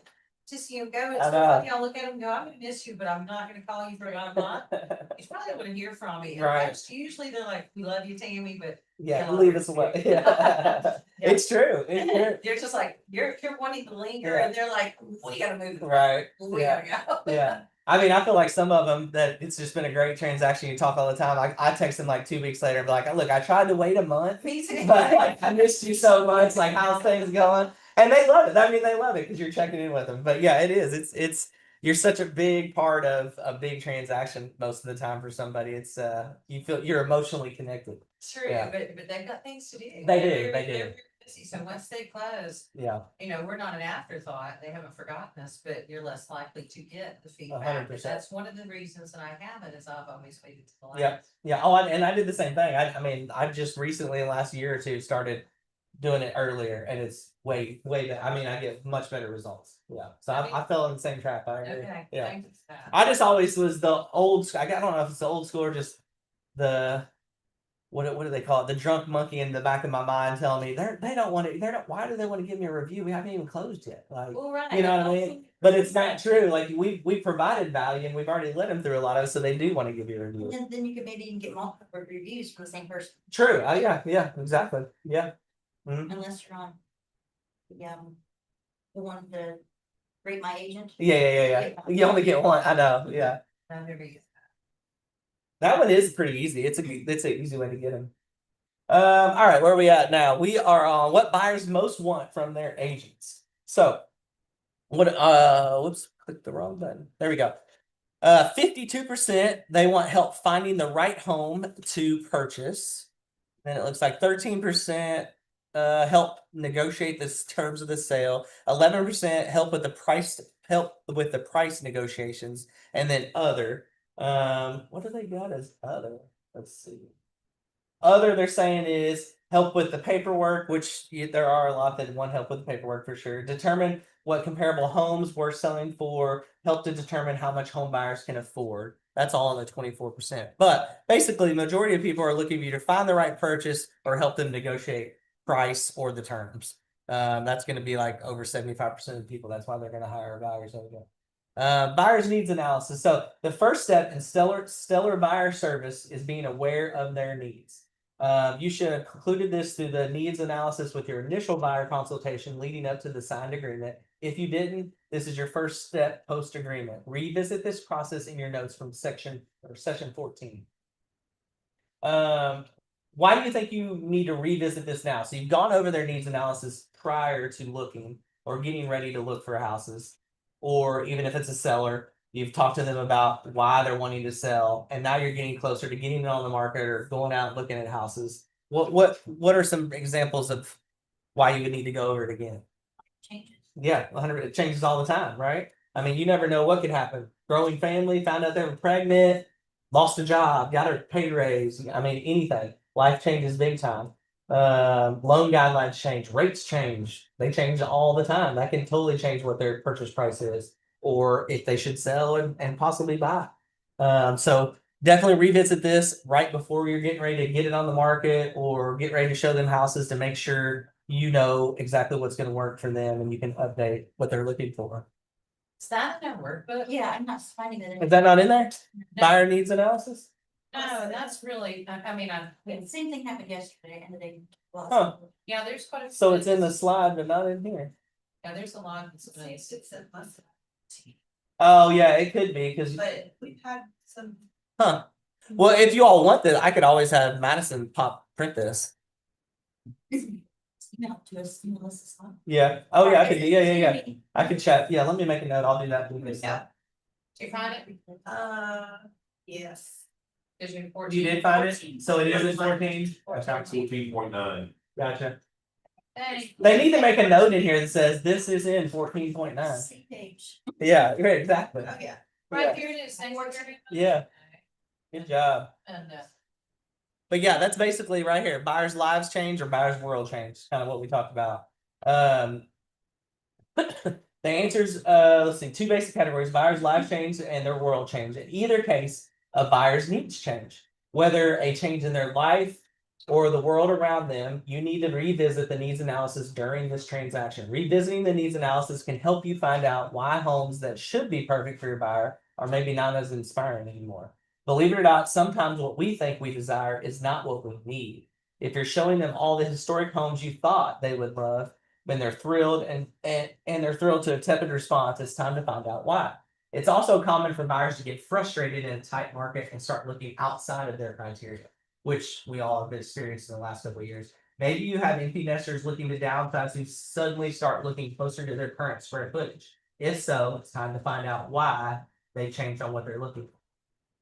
just go. It's I so know. funny. I'll look at them and go, I'm gonna miss you, but I'm not gonna call you for about a month. You probably don't want to hear from me. And Right. that's usually they're like, we love you, Tammy, but yeah, Yeah. leave us away. Yeah. Yeah. It's true. It's true. they're just like, you're wanting to linger, Yeah. and they're like, we gotta move. Right. We Yeah. gotta go. Yeah. I mean, I feel like some of them that it's just been a great transaction. You talk all the time. Like I text them like 2 weeks later and be like, look, I tried to wait a month, Me too. but like, I missed you so much. Like, how's things going? And they love it. I mean, they love it because you're checking in with them. But yeah, it is. It's you're such a big part of a big transaction most of the time for somebody. It's you feel you're emotionally connected. True, Yeah. but they've got things to do. They do, They're- they do. they're busy. So once they close, Yeah. we're not an afterthought. They haven't forgotten us, but you're less likely to get the feedback. 100%. That's one of the reasons that I haven't is I've always waited to the last. Yep. Yeah. Oh, and I did the same thing. I mean, I just recently in the last year or two started doing it earlier, and it's way better. I mean, I get much better results. Yeah. So I fell in the same trap. I agree. Okay, Yeah. thank you for that. I just always was the old. I don't know if it's the old school or just what do they call it? The drunk monkey in the back of my mind telling me they don't want to, they're not, why do they want to give me a review? We haven't even closed yet. Like, Well, right. you know what I mean? But it's not true. Like we provided value and we've already let them through a lot of it, so they do want to give you a review. Then you could maybe even get multiple reviews from the same person, True. Yeah, exactly. Yeah. Mhm. unless you're on. The one to rate my agent. Yeah. You only get one. I know. Yeah. That one is pretty easy. It's an easy way to get them. All right, where are we at now? We are on what buyers most want from their agents. So, what? Whoops, clicked the wrong button. There we go. 52% they want help finding the right home to purchase. Then it looks like 13% help negotiate the terms of the sale. 11% help with the price negotiations, and then other. What do they got as other? Let's see. Other they're saying is help with the paperwork, which there are a lot that want help with the paperwork for sure. Determine what comparable homes we're selling for. Help to determine how much home buyers can afford. That's all in the 24%. But basically, the majority of people are looking for you to find the right purchase or help them negotiate price or the terms. That's going to be like over 75% of people. That's why they're going to hire buyers over there. Buyer's needs analysis. So the first step in stellar buyer service is being aware of their needs. You should have concluded this through the needs analysis with your initial buyer consultation leading up to the signed agreement. If you didn't, this is your first step post agreement. Revisit this process in your notes from session 14. Why do you think you need to revisit this now? So you've gone over their needs analysis prior to looking or getting ready to look for houses, or even if it's a seller, you've talked to them about why they're wanting to sell, and now you're getting closer to getting it on the market or going out and looking at houses. What are some examples of why you would need to go over it again? Changes. Yeah, 100. It changes all the time, right? I mean, you never know what could happen. Growing family, found out they were pregnant, lost a job, got a pay raise. I mean, anything. Life changes big time. Loan guidelines change, rates change. They change all the time. That can totally change what their purchase price is, or if they should sell and possibly buy. So definitely revisit this right before you're getting ready to get it on the market or get ready to show them houses to make sure you know exactly what's going to work for them and you can update what they're looking for. Is that in our workbook? Yeah, I'm not finding that. Is that not in there? No, Buyer needs analysis? no, that's really, I mean, The same thing happened yesterday and the day. Huh. yeah, there's quite a. So it's in the slide, but not in here. Yeah, there's a lot of displays. Oh, yeah, it could be because, But we've had some. huh? Well, if you all want this, I could always have Madison print this. Email to us, Melissa's one. Yeah. Oh, yeah, I could. Yeah. I could chat. Yeah, let me make a note. I'll do that. Yeah. Did you find it? Yes. Did you? You did find it? So it is in 14? 14.9. Gotcha. Hey. They need to make a note in here that says this is in 14.9. Same page. Yeah, right, exactly. Oh, yeah. Right here it is. Thanks for sharing. Yeah. Good job. And, But yeah, that's basically right here. Buyers' lives change or buyers' world change. Kind of what we talked about. The answers, let's see, 2 basic categories: buyers' lives change and their world change. In either case, a buyer's needs change. Whether a change in their life or the world around them, you need to revisit the needs analysis during this transaction. Revisiting the needs analysis can help you find out why homes that should be perfect for your buyer are maybe not as inspiring anymore. Believe it or not, sometimes what we think we desire is not what we need. If you're showing them all the historic homes you thought they would love, then they're thrilled and they're thrilled to a tepid response, it's time to find out why. It's also common for buyers to get frustrated in a tight market and start looking outside of their criteria, which we all have experienced in the last couple of years. Maybe you have empty nesters looking to downsize who suddenly start looking closer to their current square footage. If so, it's time to find out why they changed on what they're looking for.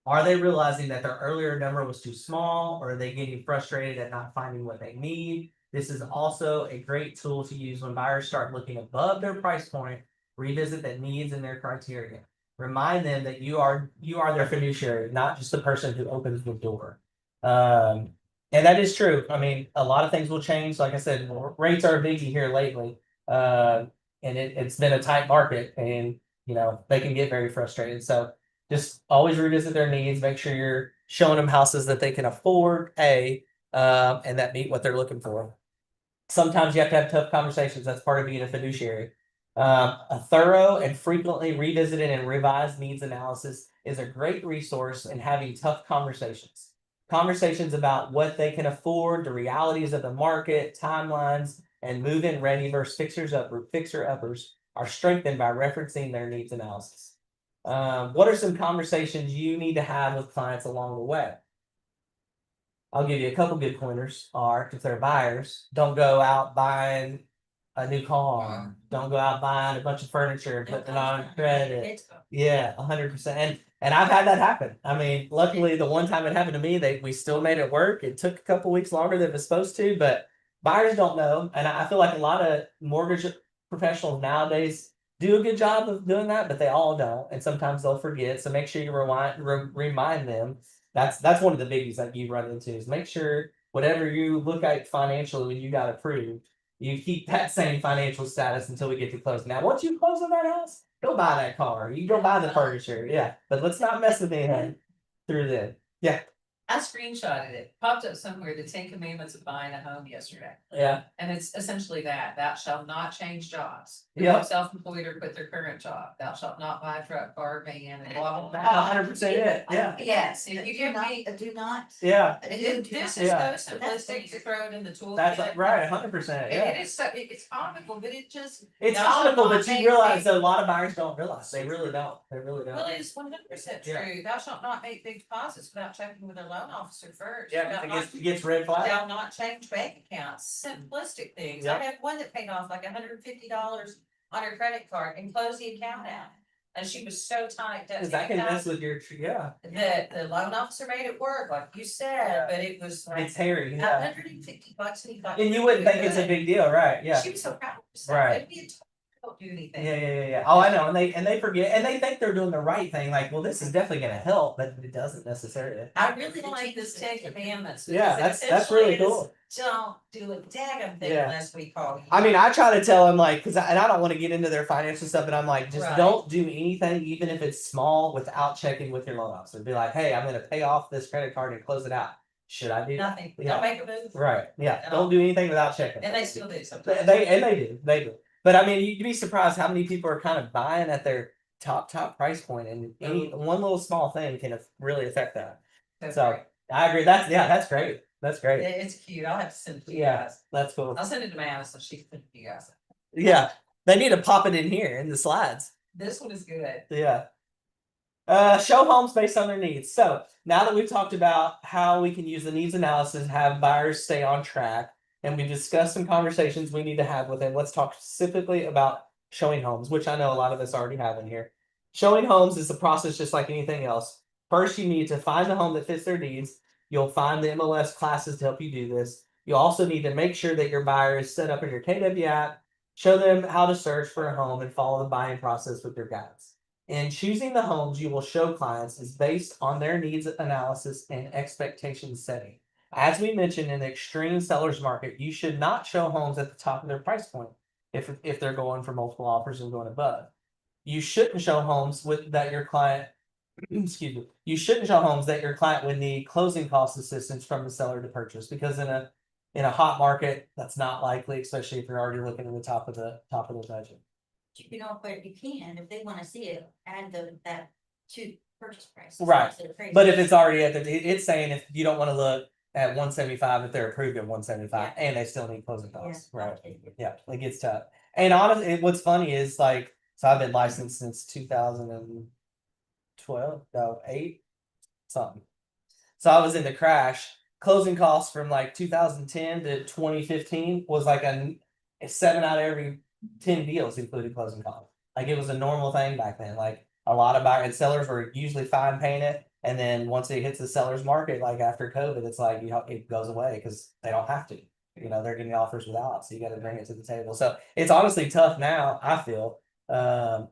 Are they realizing that their earlier number was too small, or are they getting frustrated at not finding what they need? This is also a great tool to use when buyers start looking above their price point. Revisit the needs and their criteria. Remind them that you are their fiduciary, not just the person who opens the door. And that is true. I mean, a lot of things will change. Like I said, rates are a biggie here lately. And it's been a tight market, and they can get very frustrated. So just always revisit their needs. Make sure you're showing them houses that they can afford, A, and that meet what they're looking for. Sometimes you have to have tough conversations. That's part of being a fiduciary. A thorough and frequently revisited and revised needs analysis is a great resource in having tough conversations. Conversations about what they can afford, the realities of the market, timelines, and move-in ready versus fixer uppers are strengthened by referencing their needs analysis. What are some conversations you need to have with clients along the way? I'll give you a couple good pointers. Are if they're buyers, don't go out buying a new car. Don't go out buying a bunch of furniture and putting it on credit. Yeah, 100%. And I've had that happen. I mean, luckily the one time it happened to me, we still made it work. It took a couple weeks longer than it was supposed to, but buyers don't know. And I feel like a lot of mortgage professionals nowadays do a good job of doing that, but they all don't. And sometimes they'll forget. So make sure you remind them. That's one of the biggies that you run into is make sure whatever you look at financially when you got approved, you keep that same financial status until we get to closing. Now, once you close on that house, go buy that car. You go buy the furniture. Yeah. But let's not mess with anything through then. Yeah. I screenshotted it, popped up somewhere, the 10 Commandments of buying a home yesterday. Yeah. And it's essentially that, thou shalt not change jobs. Yeah. Self-employed or quit their current job, thou shalt not buy a truck, car, van, and blah, blah, That's blah. 100% it. Yeah. Yes, if you give me, Do not. Yeah. this is Yeah. so simplistic to throw it in the toolkit. That's right. 100%. And Yeah. it is so, it's comical, but it just. It's thou shalt comical, not but you make realize big- that a lot of buyers don't realize. They really don't. They really don't. Well, it's 100% Yeah. true, thou shalt not make big deposits without checking with a loan officer first. Yeah, Thou it not- gets red flag. Shall not change bank accounts, simplistic things. I Yep. had one that paid off like $150 on her credit card and closed the account out. And she was so tight. Because that can mess with your yeah. The loan officer made it work, like you said, but it was like It's hairy. Yeah. $150 and he thought. And you wouldn't think it's a big deal, right? Yeah. She was so proud of herself. Right. It'd be a don't do anything. Yeah. Oh, I know, and they forget, and they think they're doing the right thing. Like, well, this is definitely going to help, but it doesn't necessarily. I really like this 10 Commandments. Yeah, because that's really essentially cool. it's, don't do a daggum thing Yeah. unless we call you. I mean, I try to tell them like, and I don't want to get into their financial stuff, but I'm like, just Right. don't do anything, even if it's small, without checking with your loan officer. Be like, hey, I'm going to pay off this credit card and close it out. Should I do that? Nothing. Yeah. Don't make a move. Right. Yeah. At Don't all. do anything without checking. And they still do sometimes. They do. But I mean, you'd be surprised how many people are kind of buying at their top price point, and any one little small thing can really affect that. That's So great. I agree. That's great. That's great. It's cute. I'll have to send it to you Yeah, guys. that's cool. I'll send it to Madison so she can send it to you guys. Yeah, they need to pop it in here in the slides. This one is good. Yeah. Show homes based on their needs. So now that we've talked about how we can use the needs analysis and have buyers stay on track, and we've discussed some conversations we need to have with them, let's talk specifically about showing homes, which I know a lot of us already have in here. Showing homes is a process just like anything else. First, you need to find the home that fits their needs. You'll find the MLS classes to help you do this. You also need to make sure that your buyer is set up in your KW app, show them how to search for a home, and follow the buying process with your guides. In choosing the homes you will show clients is based on their needs analysis and expectation setting. As we mentioned, in the extreme seller's market, you should not show homes at the top of their price point if they're going for multiple offers and going above. You shouldn't show homes that your client excuse me, you shouldn't show homes that your client would need closing cost assistance from the seller to purchase, because in a hot market, that's not likely, especially if you're already looking at the top of the budget. You can offer it, you can, if they wanna see it, add that to purchase price. Right. instead of But if appraisal. it's already it's saying if you don't want to look at 175, if they're approved at 175 Yeah. and they still need closing Yeah, costs, right? okay. Yeah, it gets tough. And honestly, what's funny is like, so I've been licensed since 2012, no, 8, something. So I was in the crash. Closing costs from like 2010 to 2015 was like a 7 out of every 10 deals included closing costs. Like it was a normal thing back then. Like a lot of buyers and sellers were usually fine paying it. And then once it hits the seller's market, like after COVID, it's like, it goes away because they don't have to. They're getting offers without, so you got to bring it to the table. So it's honestly tough now, I feel,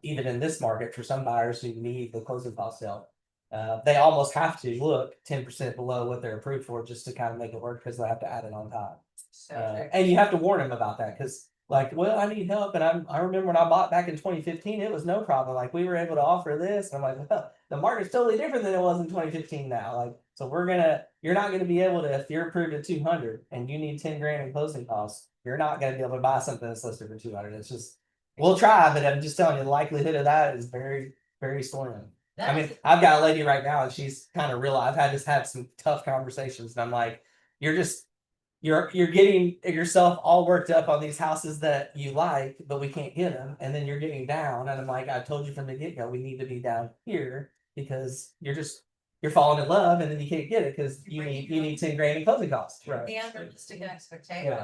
even in this market for some buyers who need the closing cost help. They almost have to look 10% below what they're approved for just to kind of make it work, because they have to add it on top. So true. And you have to warn them about that, because like, well, I need help. And I remember when I bought back in 2015, it was no problem. Like we were able to offer this. And I'm like, well, the market's totally different than it was in 2015 now. Like So you're not gonna be able to, if you're approved at 200 and you need 10 grand in closing costs, you're not gonna be able to buy something that's listed for 200. It's just, we'll try, but I'm just telling you, the likelihood of that is very, very slim. I mean, I've got a lady right now and she's kind of real. I've had some tough conversations and I'm like, you're just, you're getting yourself all worked up on these houses that you like, but we can't get them. And then you're getting down. And I'm like, I told you from the get go, we need to be down here because you're falling in love and then you can't get it because you need 10 grand in closing costs. Right. The unrealistic expectations.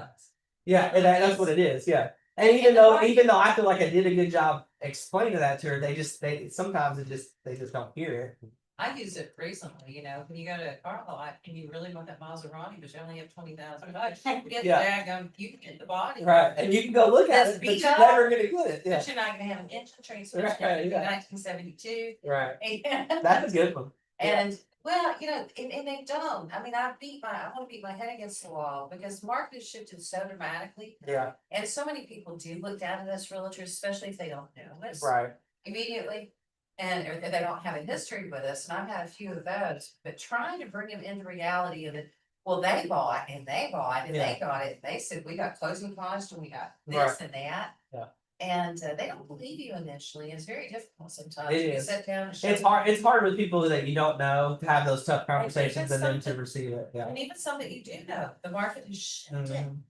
Yeah, and that's what it is. Yeah. And even though I feel like I did a good job explaining that to her, they sometimes they just don't hear it. I used it recently, you know, when you go to a car lot and you really want that Maserati, but you only have $20,000. You get the Yeah. you can get the body. Right. And you can go look at That's it, but beat you're up. never gonna get it. Yeah. But you're not gonna have an engine transmission, Right, yeah. 1972. Right. And That's a good one. And well, you know, and they don't. I mean, I want to beat my head against the wall because market has shifted so dramatically. Yeah. And so many people do look down at us realtors, especially if they don't know us Right. immediately. And or they don't have a history with us. And I've had a few of those, but trying to bring them into reality of it. Well, they bought and they bought and Yeah. they got it. They said, we got closing costs and we got this Right. and that. Yeah. And they don't believe you initially. It's very difficult sometimes. It You is. sit down and show It's them. hard. It's hard with people that you don't know to have those tough conversations and then to something- receive it. Yeah. And even some that you do know, the market has shifted. Mhm.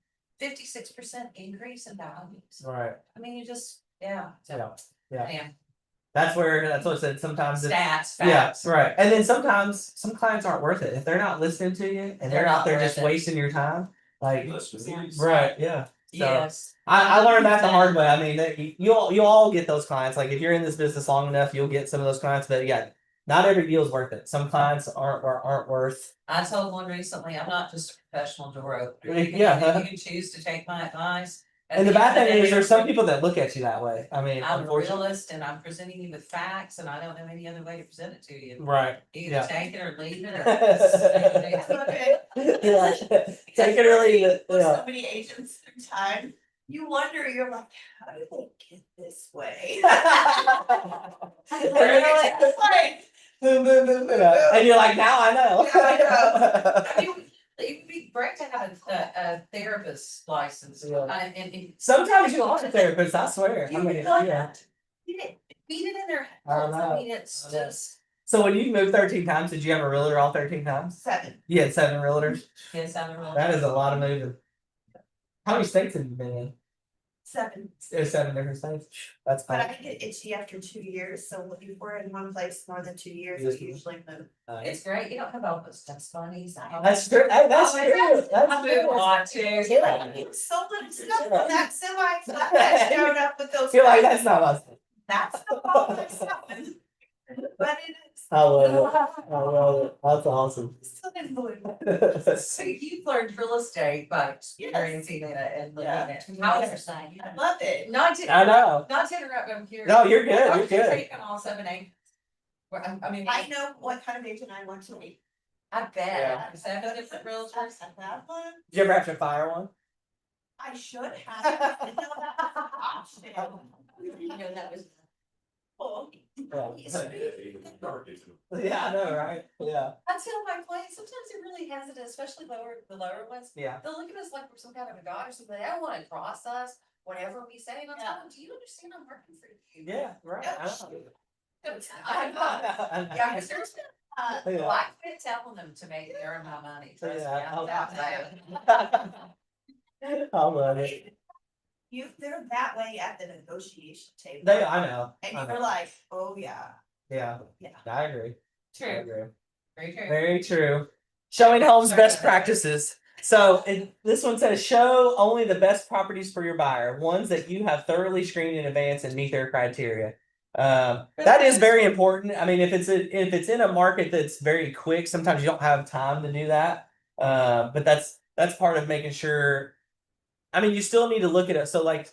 56% increase in values. Right. I mean, you just, yeah. Yeah. Yeah. Man, That's what I said. Sometimes it's stats, yeah, facts. right. And then sometimes some clients aren't worth it if they're not listening to you and they're out there not just worth it. wasting your time. Like Listen, right, yeah. So Yes. I learned that the hard way. I mean, you'll all get those clients. Like if you're in this business long enough, you'll get some of those clients. But yeah, not every deal is worth it. Some clients aren't worth. I told one recently, I'm not just a professional door opener. Yeah. You can choose to take my advice. At And the end bad of the thing is, day, there's some people that look at you that way. I mean, I'm a unfortunately, realist and I'm presenting you with facts and I don't know any other way to present it to you. right? Either Yeah. take it or leave it. Okay. Yeah. Take it or leave it. With Yeah. so many agents through time, you wonder, you're like, how did they get this way? Really? It's like, Boom, boom, boom, boom. And you're like, now I know. Now I I mean, it would be great to have a therapist license. Yeah. And Sometimes you are a therapist, I swear. I you mean, really yeah. beat it in their I heads. know. I mean, it's I know. just, So when you moved 13 times, did you have a realtor all 13 times? 7. You had 7 realtors? yes, I'm a real. That is a lot of moving. How many states have you been in? 7. There's 7 different states. That's But fine. I get itchy after 2 years, so if we're in one place more than 2 years, Yes, we ma'am. usually move. It's great. You don't have all those test bunnies. That's true. Hey, that's true. I That's move a true. lot too. It's so much stuff on that semi truck that showed up with those. You're like, that's not us. That's the fault of something. But it is. I love it. I love it. That's awesome. Still unbelievable. So you've learned real estate by experiencing it and living Yeah. it. The How other is side, yeah. I love it. Not to, I know. not to interrupt, but I'm curious. No, you're good. Why You're would you good. take on all 7 acres? I mean, I know what kind of agent I want to be. I bet. Yeah. 7 different realtors. That one, Did you ever have to fire one? I should have. I didn't know that was an option. You know, that was. Oh, Yeah, I know, right? Yeah. I tell my clients, sometimes they're really hesitant, especially the lower ones. Yeah. They'll look at us like we're some kind of a god or something. They don't wanna cross us, whatever we say. And I'm telling them, do you understand I'm working for you? Yeah, right. I know. I'm not. Yeah, cause there's, Yeah. well, I quit telling them to make me earn my money. Trust me, Yeah, I'm out there. I love it. they're that way at the negotiation table. I know. And I know. you're like, oh, yeah. Yeah. Yeah. I agree. I True, agree. very true. Very true. Showing homes best practices. So this one says show only the best properties for your buyer, ones that you have thoroughly screened in advance and meet their criteria. That is very important. I mean, if it's in a market that's very quick, sometimes you don't have time to do that. But that's part of making sure. I mean, you still need to look at it. So like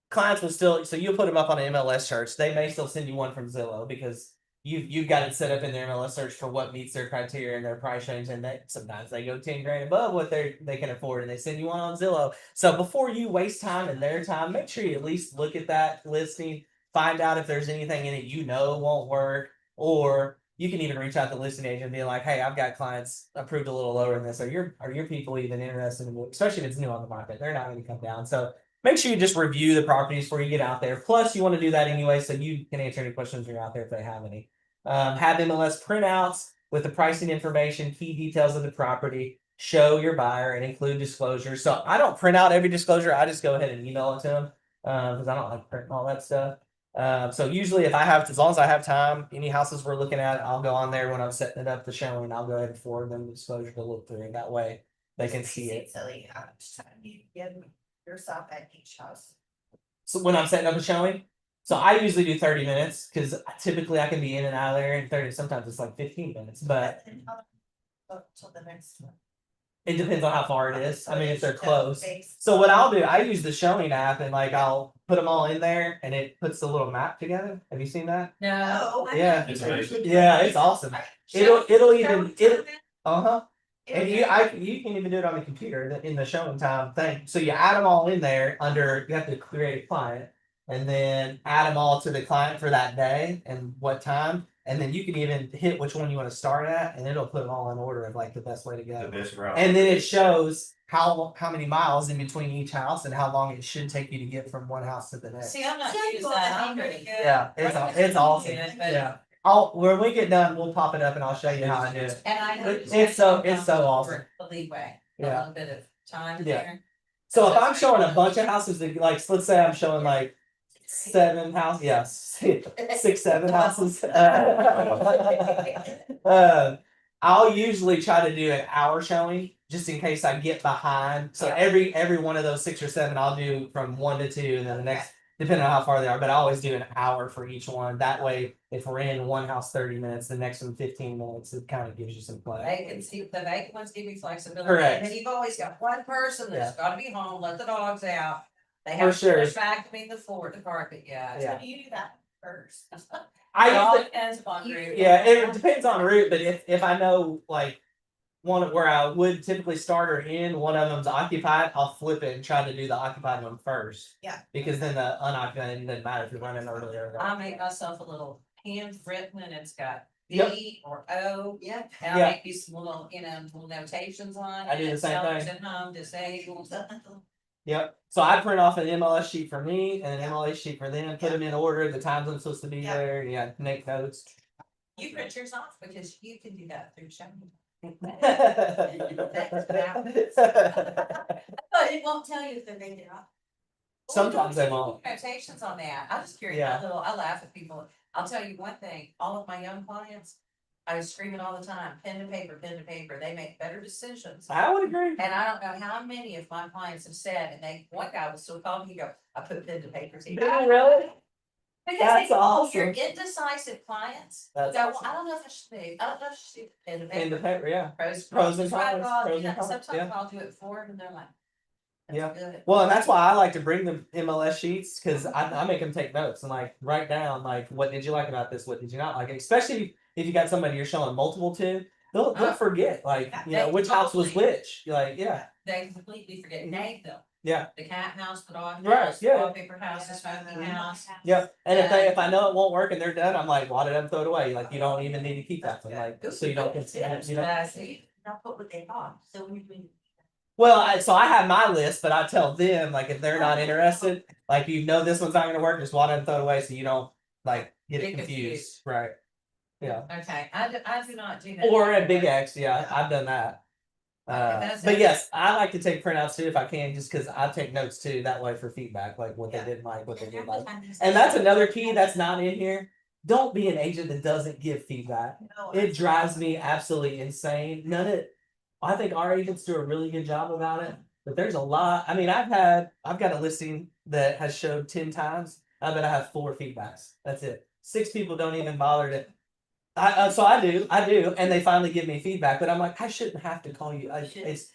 clients will still, so you'll put them up on an MLS search. They may still send you one from Zillow because you've got it set up in their MLS search for what meets their criteria and their price range. And sometimes they go 10 grand above what they can afford and they send you one on Zillow. So before you waste time and their time, make sure you at least look at that listing, find out if there's anything in it won't work, or you can even reach out to the listing agent and be like, hey, I've got clients approved a little lower than this. Are your people even interested in, especially if it's new on the market, they're not gonna come down. So make sure you just review the properties before you get out there. Plus, you want to do that anyway, so you can answer any questions when you're out there if they have any. Have MLS printouts with the pricing information, key details of the property, show your buyer and include disclosures. So I don't print out every disclosure. I just go ahead and email it to them because I don't like printing all that stuff. So usually if I have, as long as I have time, any houses we're looking at, I'll go on there when I'm setting it up to showing. I'll go ahead and forward them the disclosure to look through. That way they can see it. Silly, how much time you give yourself at each house? So when I'm setting up a showing, so I usually do 30 minutes because typically I can be in and out of there in 30. Sometimes it's like 15 minutes, but And how- up till the next one. it depends on how far it is. I mean, if they're close. So what I'll do, I use the showing app and like I'll put them all in there and it puts the little map together. Have you seen that? No. Oh, I Yeah. know. It's amazing. Yeah, it's awesome. It'll even uh-huh. And you can even do it on the computer in the showing time thing. So you add them all in there under, you have to create a client and then add them all to the client for that day and what time. And then you can even hit which one you want to start at and it'll put them all in order of like the best way to The go. best route. And then it shows how many miles in between each house and how long it should take you to get from one house to the next. See, I'm not Yeah, used you to that, are. I'm pretty good. Yeah, it's awesome. But- Yeah. When we get done, we'll pop it up and I'll show you how I do it. And I know. It's so awesome. The leeway, a Yeah. little bit of time in Yeah. there. So if I'm showing a bunch of houses, like let's say I'm showing like 7 houses, yeah, 6, 7 houses. I'll usually try to do an hour showing just in case I get behind. So Yeah. every one of those 6 or 7, I'll do from 1 to 2, and then the next, depending on how far they are. But I always do an hour for each one. That way, if we're in one house 30 minutes, the next one 15 minutes, it kind of gives you some play. They can see, the vacant ones give you flexibility. Correct. And then you've always got one person that's gotta be home, let the dogs out. They For have to sure. finish vacuuming the floor, the carpet, yeah. Yeah. So you do that first. I It all usually, depends upon route. yeah, it depends on route, but if I know like one where I would typically start or end, one of them's occupied, I'll flip it and try to do the occupied one first. Yeah. Because then the unoccupied, it doesn't matter if you're running earlier. I make myself a little handwritten and it's got Yep. B or O. Yeah. And I Yeah. make these little, little notations on it. I do the same sellers thing. At home, disabled. Yep. So I print off an MLS sheet for me and an MLS sheet for them, put them in order, the times I'm supposed to be Yeah. there, yeah, make notes. You print yours off because you can do that through Showing. But it won't tell you if they're making it off. Sometimes they won't. Notations on that. I'm just curious, Yeah. I laugh at people. I'll tell you one thing, all of my young clients, I was screaming all the time, pen to paper, they make better decisions. I would agree. And I don't know how many of my clients have said, and one guy was still calling me, he go, I put pen to paper. Do you really? Because That's they, awesome. your indecisive clients, go, That's well, awesome. I don't know if I should be, I don't know if I should do pen to In the paper. paper, yeah. Pros and That's why I cons, call- pros yeah, and cons, sometimes yeah. I'll do it for them and they're like. "That's Yeah. good." Well, and that's why I like to bring the MLS sheets because I make them take notes and like write down like what did you like about this, what did you not like, especially if you got somebody you're showing multiple to, they'll forget like which house was which. You're like They completely forget, name them. Yeah. The cat house, the dog Right, house, the yeah. wallpaper house, the smoking house. yeah. And if I know it won't work and they're done, I'm like, why did I throw it away? Like you don't even need to keep that one, like so you don't consider it, you know. I see. Not put what they thought, so when you. Well, so I have my list, but I tell them like if they're not interested, like this one's not going to work, just why don't throw it away so you don't like get Get confused, confused. right? Yeah. Okay, I do not do that. Or a big X, yeah, I've done that. that's But it. yes, I like to take printouts too if I can, just because I take notes too. That way for feedback, like what they didn't like, what they did like. And that's another key that's not in here. Don't be an agent that doesn't give feedback. It drives me absolutely insane. I think our agents do a really good job about it. But there's a lot. I mean, I've got a listing that has showed 10 times. I bet I have 4 feedbacks. That's it. 6 people don't even bother to. So I do, and they finally give me feedback. But I'm like, I shouldn't have to call you. It's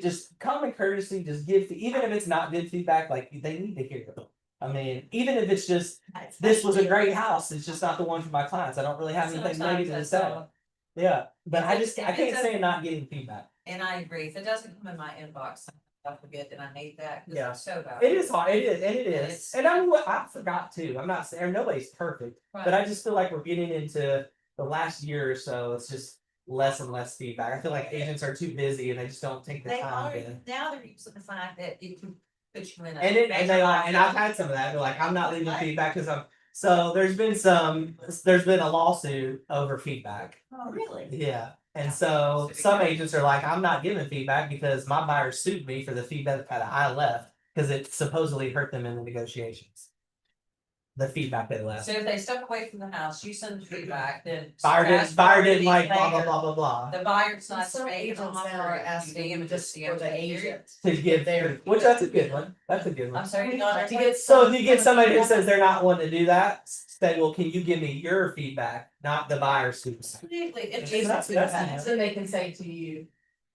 just common courtesy. Just give, even if it's not good feedback, like they need to hear it. I mean, even if it's just this was a great house, it's just not the one for my clients. I don't forget anything Sometimes negative to that's say. all. Yeah, but If I it can't say doesn't- I'm not getting feedback. And I agree, if it doesn't come in my inbox, I forget that I hate that, because Yeah. it's so bad. It is hard. It is, and it is. It's- And I mean, I forgot too. I'm not saying nobody's perfect, but I just feel like we're getting into the last year or so, it's just less and less feedback. I feel like agents are too busy and they just don't take the They time are, to. now they're using the fact that it can put you in a. And they like, and I've had some of that. They're like, I'm not leaving feedback because I'm. So there's been a lawsuit over feedback. Oh, really? Yeah. And so some agents are like, I'm not giving feedback because my buyer sued me for the feedback that I left because it supposedly hurt them in the negotiations. The feedback they left. So if they step away from the house, you send the feedback, then. Buyer didn't like blah blah later, blah blah blah. The buyer's not Some making an agents now offer, are you asking damages just the for the agent. agent. To give their, which that's a good one. That's a good one. I'm sorry, To get So if you get somebody who says they're not wanting to do that, say, well, can you give me your feedback, not the buyer's feedback? Completely, it Yeah, just. that's- So they can say to you,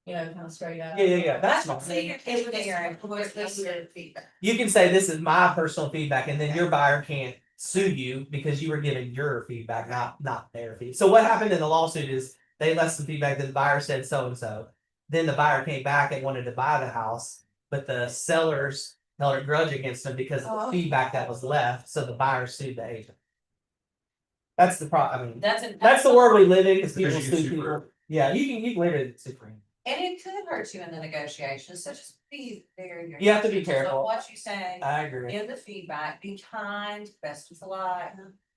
kind of straight up. Yeah. That's That's what fine. senior case there, was this. feedback. You can say this is my personal feedback, and then your buyer can't sue you because you were giving your feedback, not their feedback. So what happened in the lawsuit is they left some feedback that the buyer said so and so. Then the buyer came back and wanted to buy the house, but the sellers held a grudge against them because of the feedback that was left. So the buyer sued the agent. That's the problem. I mean, that's the world we live in because people Because you can sue sue people. for- Yeah, you can literally sue for anything. And it could hurt you in the negotiations, so just be very. You have to be conscious of careful. What you say I agree. in the feedback, be kind, best with luck,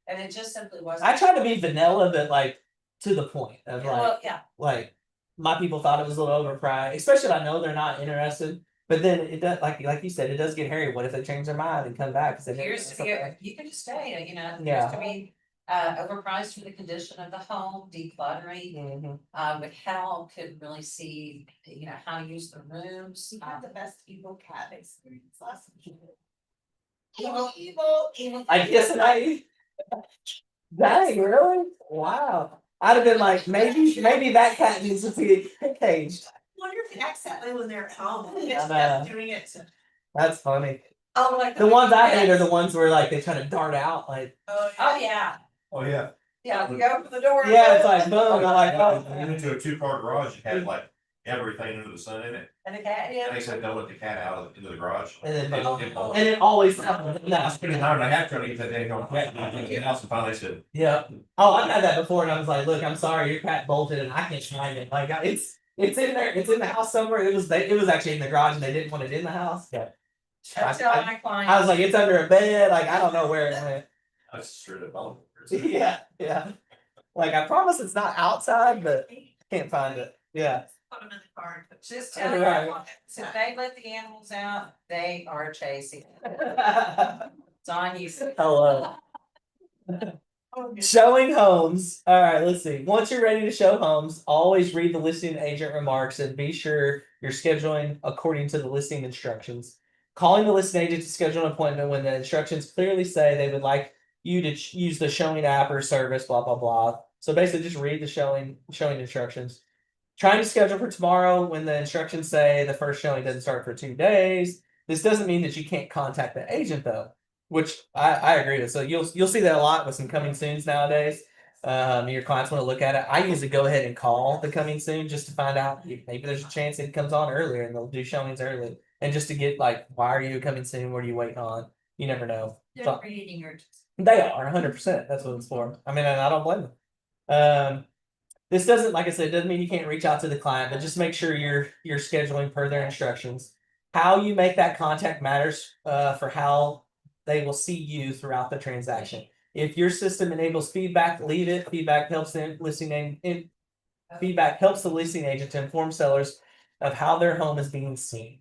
and it just simply wasn't. I try to be vanilla, but like to the point of like. Well, yeah, Like my people thought it was a little overpriced, especially if I know they're not interested. But then it does, like you said, it does get hairy. What if they change their mind and come back? 'Cause they didn't here's to like be, something? you can just say, Yeah. here's to be, overpriced for the condition of the home, decluttering. Mhm. With help, could really see, how to use the rooms. You had the best evil cat experience last week. Evil. I guess I. Dang, really? Wow. I'd have been like, maybe that cat needs to be caged. Wonder if it acts that way when they're at home. It's know. just doing it to. That's funny. Oh, like. The ones I hate are the ones where like they try to dart out, like Oh, yeah, Oh, yeah. Yeah, you open the door. yeah, it's like boom. I'm like, Went oh. into a 2-car garage, it had like everything under the sun in it, and the cat, and they said, don't let the cat out into the garage. And then And it always happens. I spent time and a half trying to get that dang on cat in the house, and finally said, Yeah. Oh, I've had that before, and I was like, "Look, I'm sorry, your cat bolted, and I can't find it. Like, it's in there. It's in the house somewhere. It was actually in the garage, and they didn't want it in the house. Yeah. I tell my I clients. was like, it's under a bed. Like, I don't know where it went. I was straight up. Yeah. Like, I promise it's not outside, but I can't find it. Yeah. Put them in the car and put. Just Yeah, tell right. them, if they let the animals out, they are chasing. It's on you. Hello. Showing homes. All right, let's see. Once you're ready to show homes, always read the listing agent remarks and be sure you're scheduling according to the listing instructions. Calling the listing agent to schedule an appointment when the instructions clearly say they would like you to use the showing app or service, blah blah blah. So basically, just read the showing instructions. Trying to schedule for tomorrow when the instructions say the first showing doesn't start for 2 days. This doesn't mean that you can't contact the agent though, which I agree with. So you'll see that a lot with some coming soons nowadays. Your clients want to look at it. I usually go ahead and call the coming soon just to find out maybe there's a chance it comes on earlier and they'll do showings early. And just to get like, why are you coming soon? What are you waiting on? You never know. They're creating urgency. They are 100%. That's what it's for. I mean, and I don't blame them. This doesn't, like I said, it doesn't mean you can't reach out to the client, but just make sure you're scheduling per their instructions. How you make that contact matters for how they will see you throughout the transaction. If your system enables feedback, leave it. Feedback helps the listing agent to inform sellers of how their home is being seen.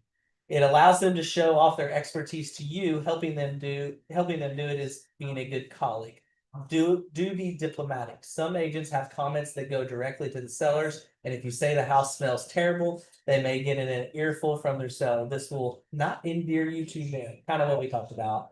It allows them to show off their expertise to you, helping them do it as being a good colleague. Do be diplomatic. Some agents have comments that go directly to the sellers, and if you say the house smells terrible, they may get in an earful from their seller. This will not endear you to them. Kind of what we talked about.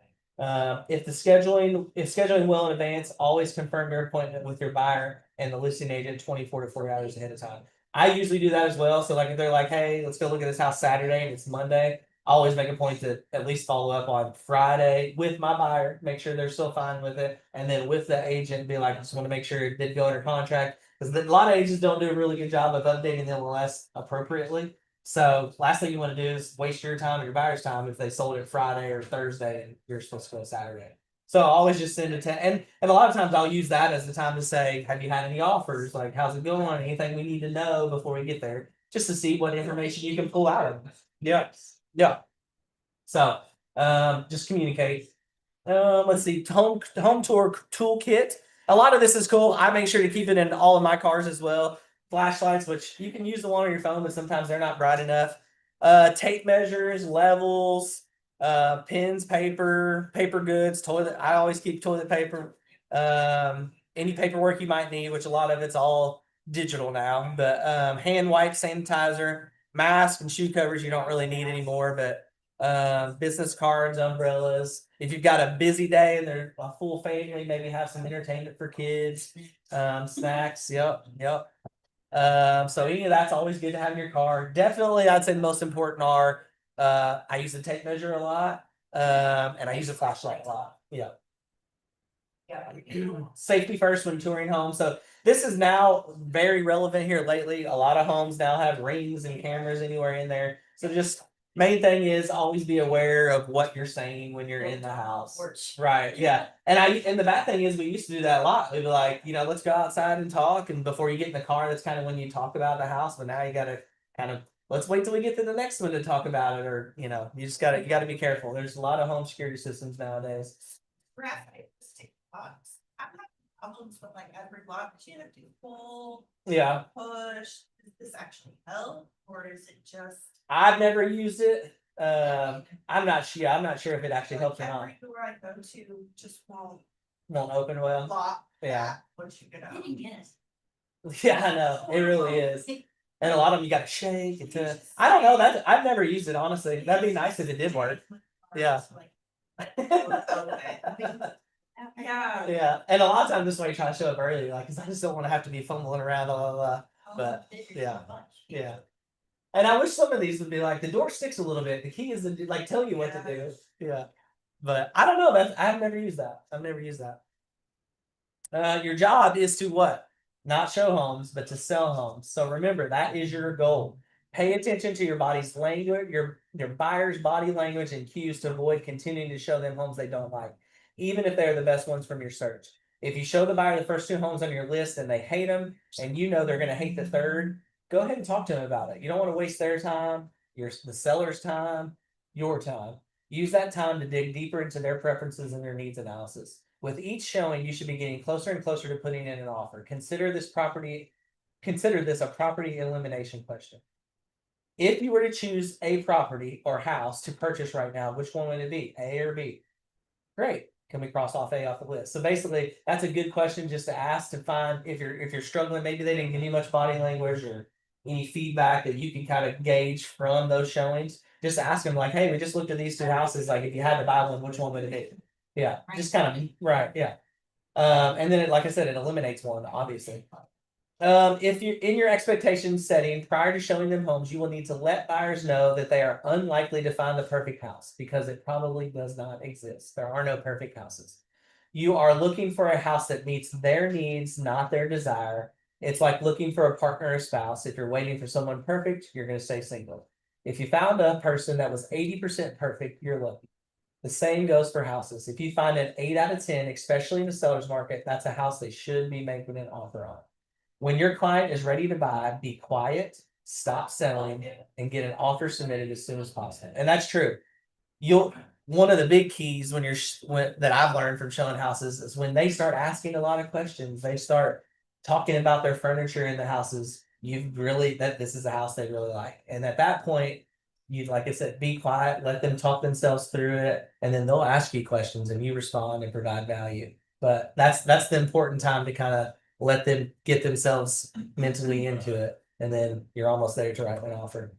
If scheduling well in advance, always confirm your appointment with your buyer and the listing agent 24 to 40 hours ahead of time. I usually do that as well. So like if they're like, hey, let's go look at this house Saturday and it's Monday, I always make a point to at least follow up on Friday with my buyer, make sure they're still fine with it, and then with the agent, be like, I just want to make sure it did go under contract. Because a lot of agents don't do a really good job of updating the MLS appropriately. So last thing you want to do is waste your time or your buyer's time if they sold it Friday or Thursday and you're supposed to go Saturday. So I always just send a text, and a lot of times I'll use that as the time to say, have you had any offers? Like, how's it going? Anything we need to know before we get there, just to see what information you can pull out of them. Yeah, yeah. So, just communicate. Let's see, home tour toolkit. A lot of this is cool. I make sure to keep it in all of my cars as well. Flashlights, which you can use the one on your phone, but sometimes they're not bright enough. Tape measures, levels, pens, paper goods, toilet. I always keep toilet paper. Any paperwork you might need, which a lot of it's all digital now, but hand wipe, sanitizer, mask, and shoe covers you don't really need anymore, but business cards, umbrellas. If you've got a busy day and they're a full family, maybe have some entertainment for kids, snacks. Yep. So any of that's always good to have in your car. Definitely, I'd say the most important are I use the tape measure a lot, and I use a flashlight a lot. Yeah. Safety first when touring homes. So this is now very relevant here lately. A lot of homes now have rings and cameras anywhere in there. So just main thing is always be aware of what you're saying when you're in the house. Right. Yeah. And the bad thing is we used to do that a lot. We'd be like, let's go outside and talk. And before you get in the car, that's kind of when you talk about the house. But now you gotta kind of let's wait till we get to the next one to talk about it. Or, you just gotta be careful. There's a lot of home security systems nowadays. Graphite, stick box. I'm having problems with like every block, but you have to pull, Yeah. push. Does this actually help or is it just? I've never used it. I'm not sure if it actually helps or not. Every door I go to just won't Won't open well. lock. Yeah. that Once you get out. Yes. Yeah, I know. It really is. And a lot of them you gotta shake it to. I don't know. I've never used it, honestly. That'd be nice if it did work. Yeah. Yeah. Yeah. And a lot of times this is why you try to show up early, like, cause I just don't want to have to be fumbling around, blah, blah, blah. But, yeah. Yeah. And I wish some of these would be like, the door sticks a little bit. The key is to like tell you what to do. Yeah. But I don't know. I've never used that. I've never used that. Your job is to what? Not show homes, but to sell homes. So remember, that is your goal. Pay attention to your body's language, your buyer's body language and cues to avoid continuing to show them homes they don't like, even if they're the best ones from your search. If you show the buyer the first 2 homes on your list and they hate them, and they're going to hate the third, go ahead and talk to them about it. You don't want to waste their time, the seller's time, your time. Use that time to dig deeper into their preferences and their needs analysis. With each showing, you should be getting closer and closer to putting in an offer. Consider this a property elimination question. If you were to choose a property or house to purchase right now, which one would it be? A or B? Great. Can we cross off A off the list? So basically, that's a good question just to ask to find if you're struggling. Maybe they didn't give you much body language or any feedback that you can kind of gauge from those showings. Just ask them like, hey, we just looked at these 2 houses. Like, if you had to buy one, which one would it be? Yeah, just kind of right. Yeah. And then like I said, it eliminates one, obviously. If you're in your expectation setting prior to showing them homes, you will need to let buyers know that they are unlikely to find the perfect house because it probably does not exist. There are no perfect houses. You are looking for a house that meets their needs, not their desire. It's like looking for a partner or spouse. If you're waiting for someone perfect, you're going to stay single. If you found a person that was 80% perfect, you're lucky. The same goes for houses. If you find an 8 out of 10, especially in the seller's market, that's a house they should be making an offer on. When your client is ready to buy, be quiet, stop selling, and get an offer submitted as soon as possible. And that's true. One of the big keys that I've learned from showing houses is when they start asking a lot of questions, they start talking about their furniture in the houses. This is a house they really like. And at that point, like I said, be quiet, let them talk themselves through it, and then they'll ask you questions and you respond and provide value. But that's the important time to kind of let them get themselves mentally into it, and then you're almost there to write an offer.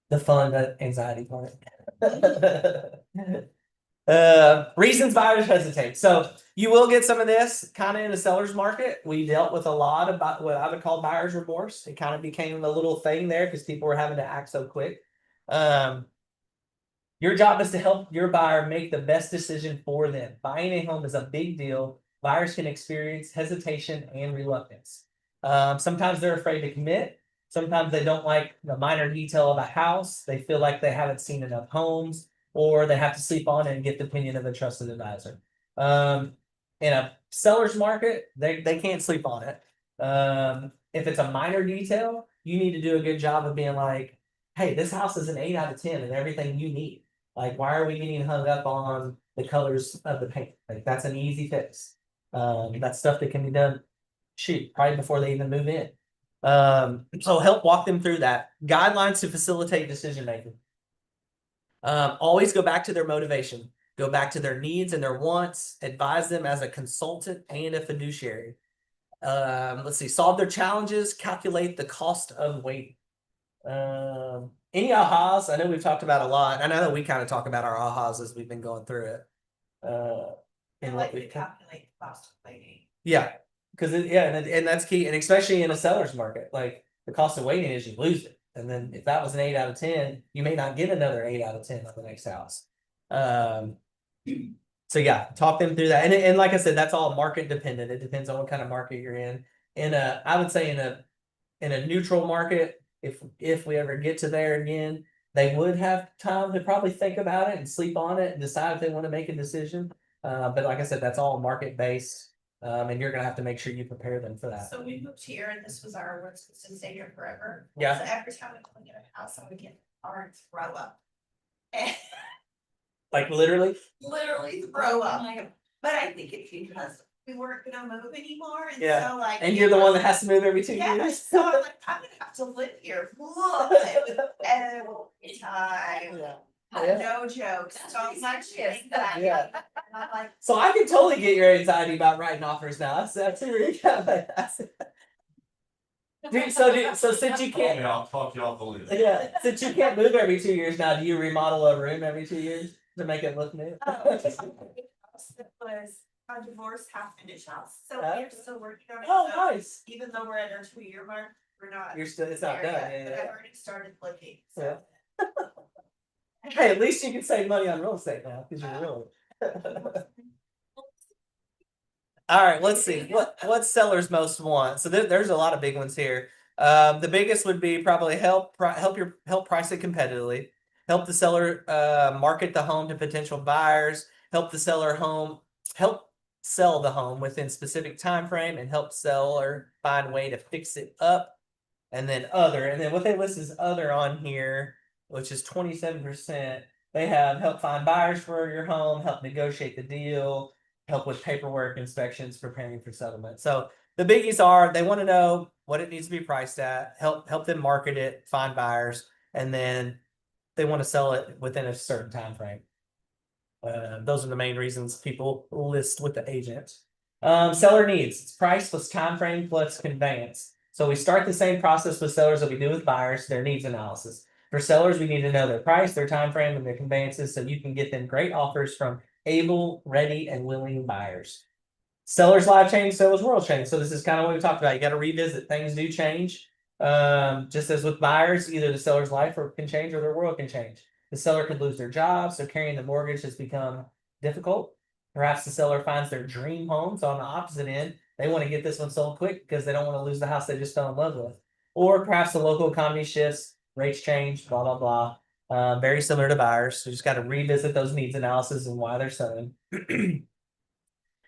The fun, the anxiety part. Reasons buyers hesitate. So you will get some of this kind of in the seller's market. We dealt with a lot about what I would call buyer's remorse. It kind of became a little thing there because people were having to act so quick. Your job is to help your buyer make the best decision for them. Buying a home is a big deal. Buyers can experience hesitation and reluctance. Sometimes they're afraid to commit. Sometimes they don't like the minor detail of a house. They feel like they haven't seen enough homes, or they have to sleep on it and get the opinion of a trusted advisor. In a seller's market, they can't sleep on it. If it's a minor detail, you need to do a good job of being like, hey, this house is an 8 out of 10 and everything you need. Like, why are we getting hung up on the colors of the paint? Like, that's an easy fix. That's stuff that can be done, shoot, probably before they even move in. So help walk them through that. Guidelines to facilitate decision making. Always go back to their motivation, go back to their needs and their wants, advise them as a consultant and a fiduciary. Let's see, solve their challenges, calculate the cost of waiting. Any ahas? I know we've talked about a lot. I know that we kind of talk about our ahas as we've been going through it. I And like what to we calculate the cost of waiting. yeah, because and that's key, and especially in a seller's market, like the cost of waiting is you lose it, and then if that was an 8 out of 10, you may not get another 8 out of 10 on the next house. So yeah, talk them through that, and like I said, that's all market dependent. It depends on what kind of market you're in. I would say in a neutral market, if we ever get to there again, they would have time to probably think about it and sleep on it and decide if they want to make a decision. But like I said, that's all market based. And you're gonna have to make sure you prepare them for that. So we moved here and this was our work to stay here forever. Yeah. So every time we go get a house, I would get our throw up. And Like literally. literally throw up. But I think it's because we weren't gonna move anymore, and Yeah. so like. And you're the one that has to move every 2 Yeah, years. so I'm like, I'm gonna have to live here every time. Yeah. No jokes, so much is that. Yeah. And I'm like, So I can totally get your anxiety about writing offers now. That's really kind of. So since you can't, I'll talk you off the list. yeah, since you can't move every 2 years now, do you remodel a room every 2 years to make it look new? it was a divorce half finished house, so we're still working on it. Oh, So nice. even though we're at our 2 year mark, we're not. You're still, it's not there done. yet, Yeah, But yeah, I've already started looking, yeah. so. Hey, at least you can save money on real estate now because you're real. All right, let's see what sellers most want. So there's a lot of big ones here. The biggest would be probably help price it competitively, help the seller market the home to potential buyers, help sell the home within specific time frame, and help seller find a way to fix it up. And then what they list is other on here, which is 27%. They have help find buyers for your home, help negotiate the deal, help with paperwork, inspections, preparing for settlement. So the biggies are they want to know what it needs to be priced at, help them market it, find buyers, and then they want to sell it within a certain time frame. Those are the main reasons people list with the agent. Seller needs, it's price plus time frame plus conveyance. So we start the same process with sellers that we do with buyers, their needs analysis. For sellers, we need to know their price, their time frame, and their conveyances so you can get them great offers from able, ready, and willing buyers. Sellers life change, sellers world change. So this is kind of what we talked about. You got to revisit. Things do change. Just as with buyers, either the seller's life can change or their world can change. The seller could lose their job, so carrying the mortgage has become difficult. Perhaps the seller finds their dream home. So on the opposite end, they want to get this one sold quick because they don't want to lose the house they just fell in love with. Or perhaps the local economy shifts, rates change, blah, blah, blah. Very similar to buyers. So you just got to revisit those needs analysis and why they're selling.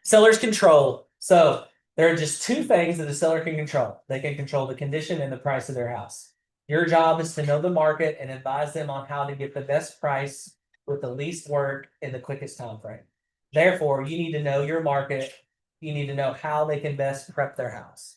Seller's control. So there are just two things that the seller can control. They can control the condition and the price of their house. Your job is to know the market and advise them on how to get the best price with the least work in the quickest time frame. Therefore, you need to know your market. You need to know how they can best prep their house.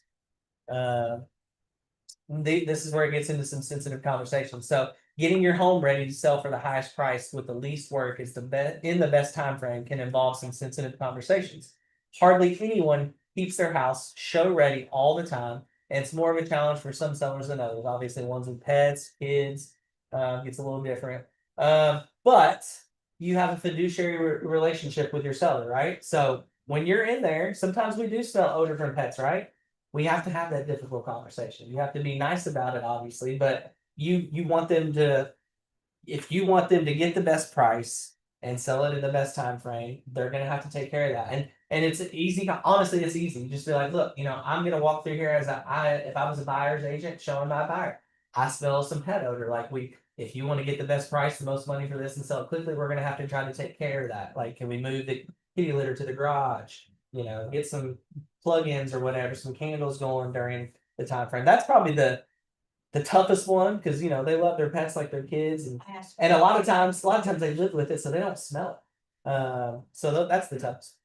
This is where it gets into some sensitive conversations. So getting your home ready to sell for the highest price with the least work is the best time frame can involve some sensitive conversations. Hardly anyone keeps their house show ready all the time, and it's more of a challenge for some sellers than others. Obviously, ones with pets, kids, gets a little different. But you have a fiduciary relationship with your seller, right? So when you're in there, sometimes we do smell odor from pets, right? We have to have that difficult conversation. You have to be nice about it, obviously, but you want them to, if you want them to get the best price and sell it in the best time frame, they're gonna have to take care of that. And it's easy, honestly, it's easy. You just be like, look, I'm gonna walk through here as if I was a buyer's agent showing my buyer. I smell some pet odor. Like if you want to get the best price, the most money for this and sell it quickly, we're gonna have to try to take care of that. Like, can we move kitty litter to the garage, you know, get some plugins or whatever, some candles going during the time frame. That's probably the toughest one, because you know they love their pets like their kids, and I asked- a lot of times they live with it, so they don't smell it. So that's the toughest.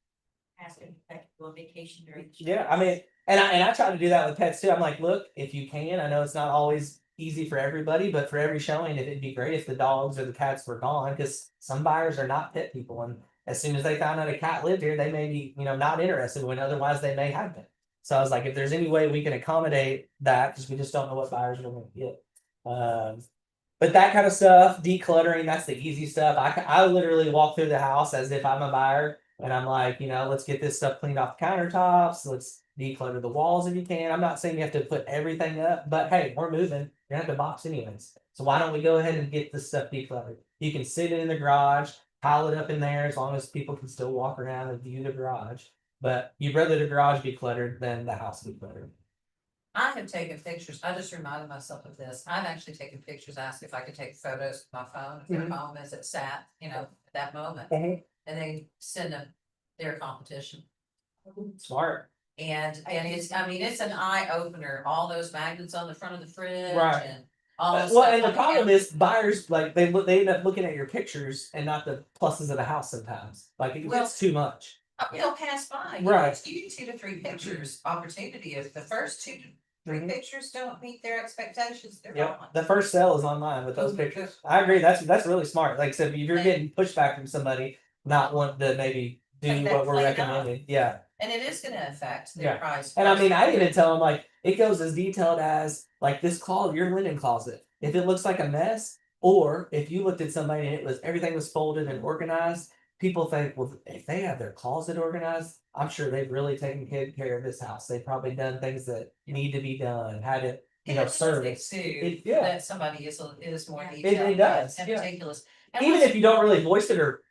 asked if I could go on vacation during. the Yeah, I mean, and I try to do that with pets too. I'm like, look, if you can, I know it's not always easy for everybody, but for every showing, it'd be great if the dogs or the cats were gone, because some buyers are not pet people, and as soon as they found out a cat lived here, they may be, you know, not interested when otherwise they may have been. So I was like, if there's any way we can accommodate that, because we just don't know what buyers are going to get. But that kind of stuff, decluttering, that's the easy stuff. I literally walk through the house as if I'm a buyer, and I'm like, you know, let's get this stuff cleaned off the countertops. Let's declutter the walls if you can. I'm not saying you have to put everything up, but hey, we're moving. You're gonna have to box anyways. So why don't we go ahead and get this stuff decluttered? You can sit it in the garage, pile it up in there, as long as people can still walk around and view the garage. But you'd rather the garage be cluttered than the house be cluttered. I have taken pictures, I just reminded myself of this, I've actually taken pictures, asked if I could take photos with my phone, if their Mhm. phone is at sat, you know, at that moment. Mhm. And then send them their competition. Smart. And it's, I mean, it's an eye opener, all those magnets on the front of the fridge Right. and. All this Well, stuff and the on problem counter. is buyers like they end up looking at your pictures and not the pluses of the house sometimes. Like it Well, gets too much. They'll pass by. Right. You get 2 to 3 pictures opportunity, if the first 2 to 3 Mhm. pictures don't meet their expectations, they're Yep. gone. The first sale is online with those pictures. I agree. That's really smart. Like I said, if you're getting pushback from somebody not wanting to maybe do Like that what we're clean up. recommending. Yeah. And it is gonna affect Yeah. their price. And I mean, I even tell them like it goes as detailed as like this closet, your linen closet. If it looks like a mess, or if you looked at somebody and it was everything was folded and organized, people think, well, if they have their closet organized, I'm sure they've really taken care of this house. They've probably done things that need to be done, had it, you know, service. Too, Yeah. that somebody is more It detailed. does, And yeah. meticulous. And Even what's- if you don't really voice it or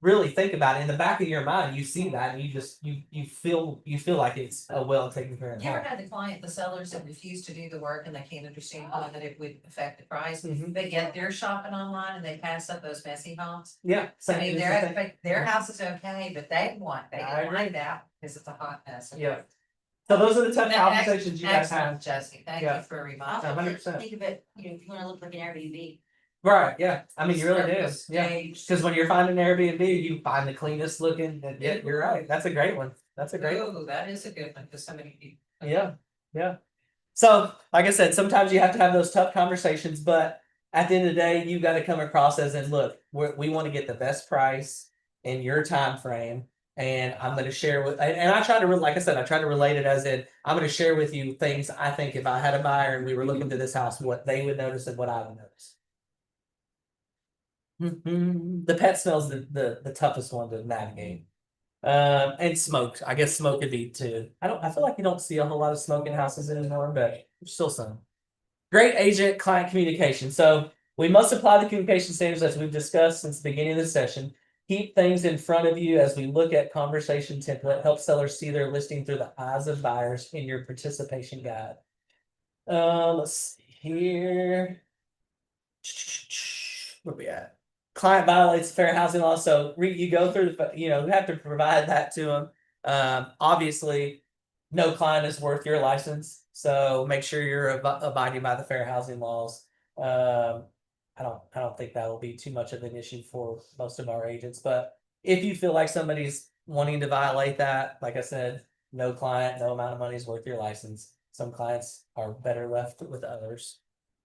really think about it, in the back of your mind, you see that and you just you feel like it's a well taken care of You ever house. had the client, the sellers that refuse to do the work and they can't understand how that it would affect the price? Mhm. They get their shopping online and they pass up those messy homes. Yeah. I mean, their house is okay, but they I didn't like agree. that because it's a hot mess. Yeah. So those are the tough That- conversations you guys Excellent, have. Jesse, thank Yeah. you for reminding. Also, 100%. think of it, you know, if you wanna look like an Airbnb. Right, yeah. I mean, you really do. Yeah. Staged. Because when you're finding Airbnb, you find the cleanest looking. And yeah, you're right. That's a great one. That's a great one. Ooh, that is a good one, because so many people. Yeah. Yeah. So, like I said, sometimes you have to have those tough conversations, but at the end of the day, you got to come across as in, look, we want to get the best price in your time frame. And I'm going to share with, and I try to, like I said, I try to relate it as in, I'm going to share with you things I think if I had a buyer and we were looking to this house, what they would notice and what I would notice. The pet smell's the toughest one to navigate. And smoke. I guess smoke could be too. I feel like you don't see a whole lot of smoke in houses anymore, but there's still some. Great agent client communication. So we must apply the communication standards as we've discussed since the beginning of the session. Keep things in front of you as we look at conversation template. Help sellers see their listing through the eyes of buyers in your participation guide. Let's see here. Where we at? Client violates fair housing law, so you go through the, you know, you have to provide that to them. Obviously, no client is worth your license, so make sure you're abiding by the fair housing laws. I don't think that will be too much of an issue for most of our agents, but if you feel like somebody's wanting to violate that, like I said, no client, no amount of money is worth your license. Some clients are better left with others.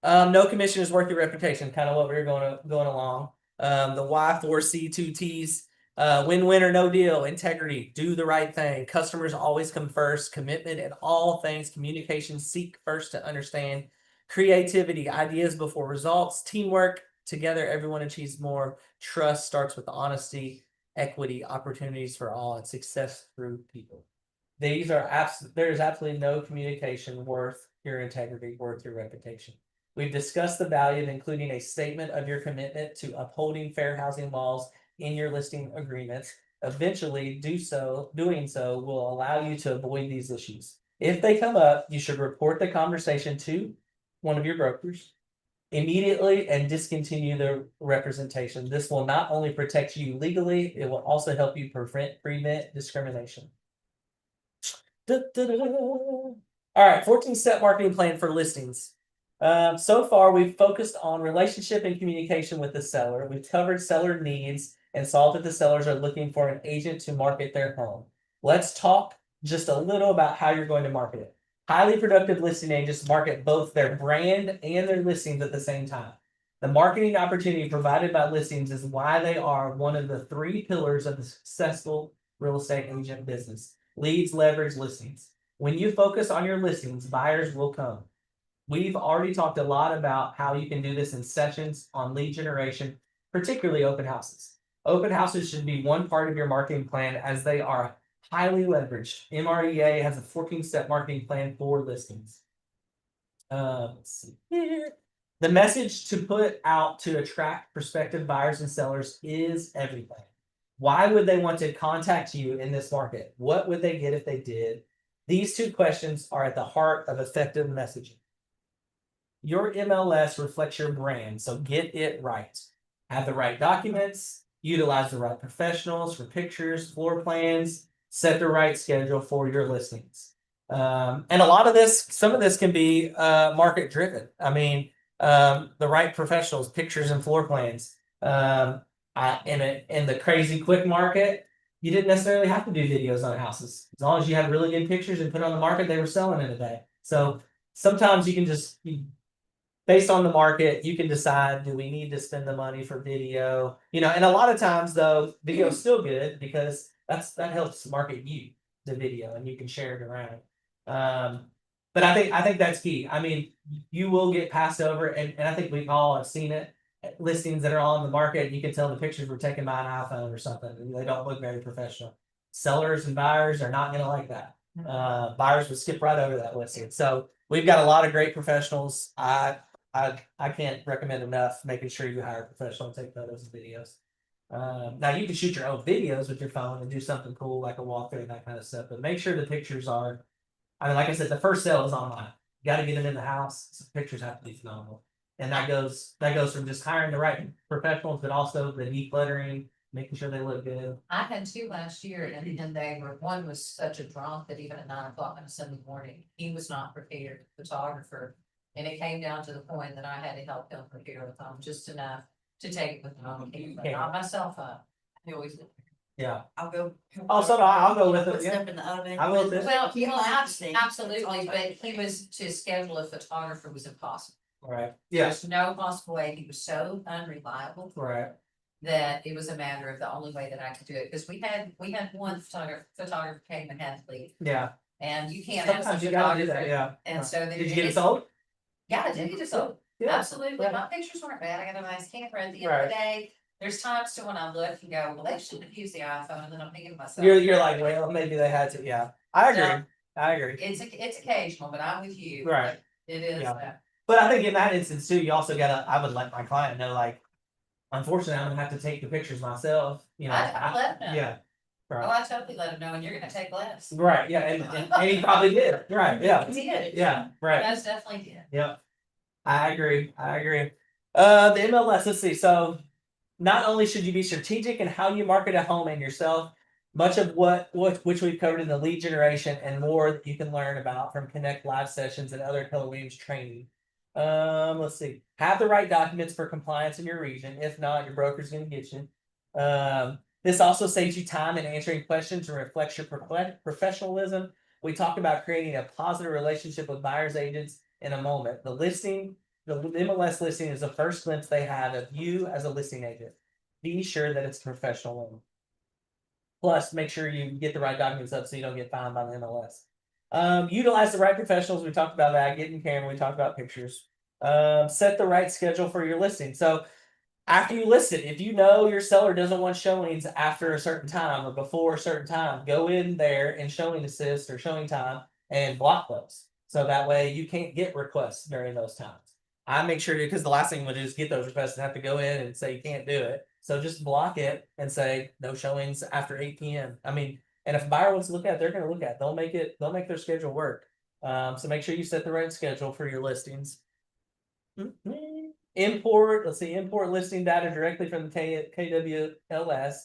No commission is worth your reputation, kind of what we were going along. The Y4C 2Ts, win-win or no deal, integrity, do the right thing. Customers always come first, commitment in all things, communication, seek first to understand, creativity, ideas before results, teamwork, together everyone achieves more. Trust starts with honesty, equity, opportunities for all, and success through people. These are there's absolutely no communication worth your integrity, worth your reputation. We've discussed the value of including a statement of your commitment to upholding fair housing laws in your listing agreements. Eventually, doing so will allow you to avoid these issues. If they come up, you should report the conversation to one of your brokers, immediately and discontinue the representation. This will not only protect you legally, it will also help you prevent discrimination. All right, 14-step marketing plan for listings. So far, we've focused on relationship and communication with the seller. We've covered seller needs and saw that the sellers are looking for an agent to market their home. Let's talk just a little about how you're going to market it. Highly productive listing agents market both their brand and their listings at the same time. The marketing opportunity provided by listings is why they are one of the 3 pillars of the successful real estate agent business. Leads, leverage, listings. When you focus on your listings, buyers will come. We've already talked a lot about how you can do this in sessions on lead generation, particularly open houses. Open houses should be one part of your marketing plan as they are highly leveraged. MREA has a 14-step marketing plan for listings. Let's see here. The message to put out to attract prospective buyers and sellers is everything. Why would they want to contact you in this market? What would they get if they did? These 2 questions are at the heart of effective messaging. Your MLS reflects your brand, so get it right. Have the right documents, utilize the right professionals for pictures, floor plans, set the right schedule for your listings. And a lot of this, some of this can be market driven. I mean, the right professionals, pictures and floor plans. In the crazy quick market, you didn't necessarily have to do videos on houses. As long as you had really good pictures and put on the market, they were selling in a day. So sometimes you can just based on the market, you can decide, do we need to spend the money for video? And a lot of times though, video is still good because that helps market you the video and you can share it around. But I think that's key. I mean, you will get passed over, and I think we all have seen it. Listings that are on the market, you can tell the pictures were taken by an iPhone or something, and they don't look very professional. Sellers and buyers are not going to like that. Buyers would skip right over that listing. So we've got a lot of great professionals. I can't recommend enough making sure you hire a professional to take photos and videos. Now you can shoot your own videos with your phone and do something cool like a walkthrough and that kind of stuff, but make sure the pictures are. I mean, like I said, the first sale is online. You got to get them in the house. So pictures have to be phenomenal, and that goes from just hiring the right professionals, but also the decluttering, making sure they look good. I had 2 last year and they were, one was such a drunk that even at 9 o'clock on a Sunday morning, he was not prepared, photographer. And it came down to the point that I had to help him prepare with them just enough to take it with them on camera, not my cell phone. I always. Yeah. I'll go. Oh, so I'll go with it. Put Yeah. stuff in the oven. I will too. Well, You might have to see. absolutely, but he was, to schedule a photographer was impossible. All right. Yes. There's no possible way. He was so unreliable Right. that it was a matter of the only way that I could do it. Because we had one photographer came and had to leave. Yeah. And you can't have a Sometimes you gotta do that. photographer. Yeah. And so then. Did you get it sold? Yeah, I did get it sold. Yeah. Absolutely. Yeah. My pictures weren't bad. I got a nice camera. At the end of the day, there's times to when I look and go, well, they shouldn't have used the iPhone, and then I'm thinking to myself. You're like, well, maybe they had to. Yeah. I agree. No. I agree. It's occasional, but I'm with you. Right. It is. Yeah. But I think in that instance too, you also I would let my client know, like, unfortunately, I'm gonna have to take the pictures myself. I let them know. Yeah. Oh, Right. I totally let him know, and you're gonna take less. Right. Yeah. And he probably did. Right. Yeah. He did. Yeah. Right. Most definitely did. Yep. I agree. The MLS, let's see. So not only should you be strategic in how you market a home and yourself, much of which we've covered in the lead generation and more that you can learn about from Connect live sessions and other Keller Williams training. Let's see. Have the right documents for compliance in your region. If not, your broker's gonna get you. This also saves you time in answering questions and reflects your professionalism. We talked about creating a positive relationship with buyers agents in a moment. The MLS listing is the first glimpse they have of you as a listing agent. Be sure that it's a professional one. Plus, make sure you get the right documents up so you don't get fined by the MLS. Utilize the right professionals. We talked about that. Getting camera. We talked about pictures. Set the right schedule for your listing. So after you list it, if you know your seller doesn't want showings after a certain time or before a certain time, go in there and showing assist or showing time and block those. So that way you can't get requests during those times. I make sure because the last thing would is get those requests and have to go in and say you can't do it. So just block it and say no showings after 8 p.m. I mean, and if a buyer wants to look at it, they're going to look at it. They'll make their schedule work. So make sure you set the right schedule for your listings. Import, let's see, import listing data directly from the KWLS.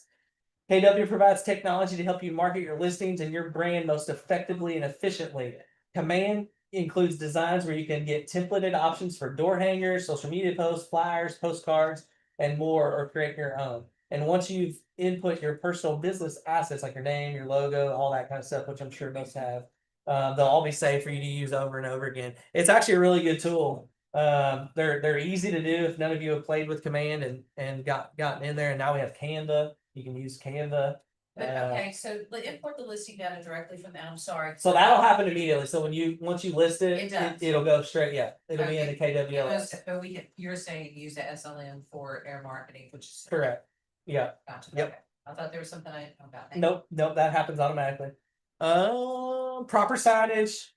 KW provides technology to help you market your listings and your brand most effectively and efficiently. Command includes designs where you can get templated options for door hangers, social media posts, flyers, postcards, and more, or create your own. And once you've input your personal business assets like your name, your logo, all that kind of stuff, which I'm sure most have, they'll all be safe for you to use over and over again. It's actually a really good tool. They're easy to do if none of you have played with Command and gotten in there. And now we have Canva. You can use Canva. But, okay, so import the listing data directly from that, I'm sorry. So that'll happen immediately. So once you list it, It does. it'll go straight. Yeah, it'll be in the KWLS. But you're saying use the SLM for air marketing, which is. Correct. Yeah. Gotcha, Yep. okay. I thought there was something I didn't know about. Nope, that happens automatically. Proper signage.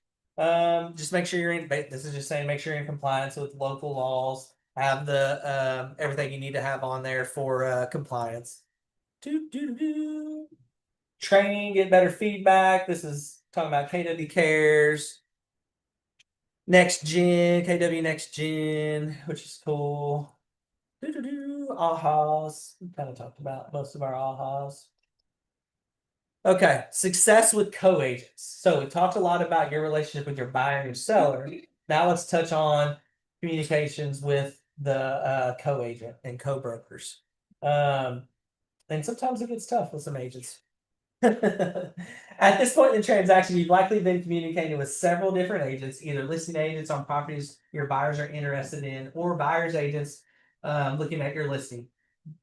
Just make sure you're in. This is just saying make sure you're in compliance with local laws. Have the everything you need to have on there for compliance. Training, get better feedback. This is talking about KW Cares. Next Gen, KW Next Gen, which is cool. Ahas. We kind of talked about most of our ahas. Okay, success with co-agents. So we talked a lot about your relationship with your buyer and your seller. Now let's touch on communications with the co-agent and co-brokers. And sometimes it gets tough with some agents. At this point in the transaction, you've likely been communicating with several different agents, either listing agents on properties your buyers are interested in, or buyers agents looking at your listing.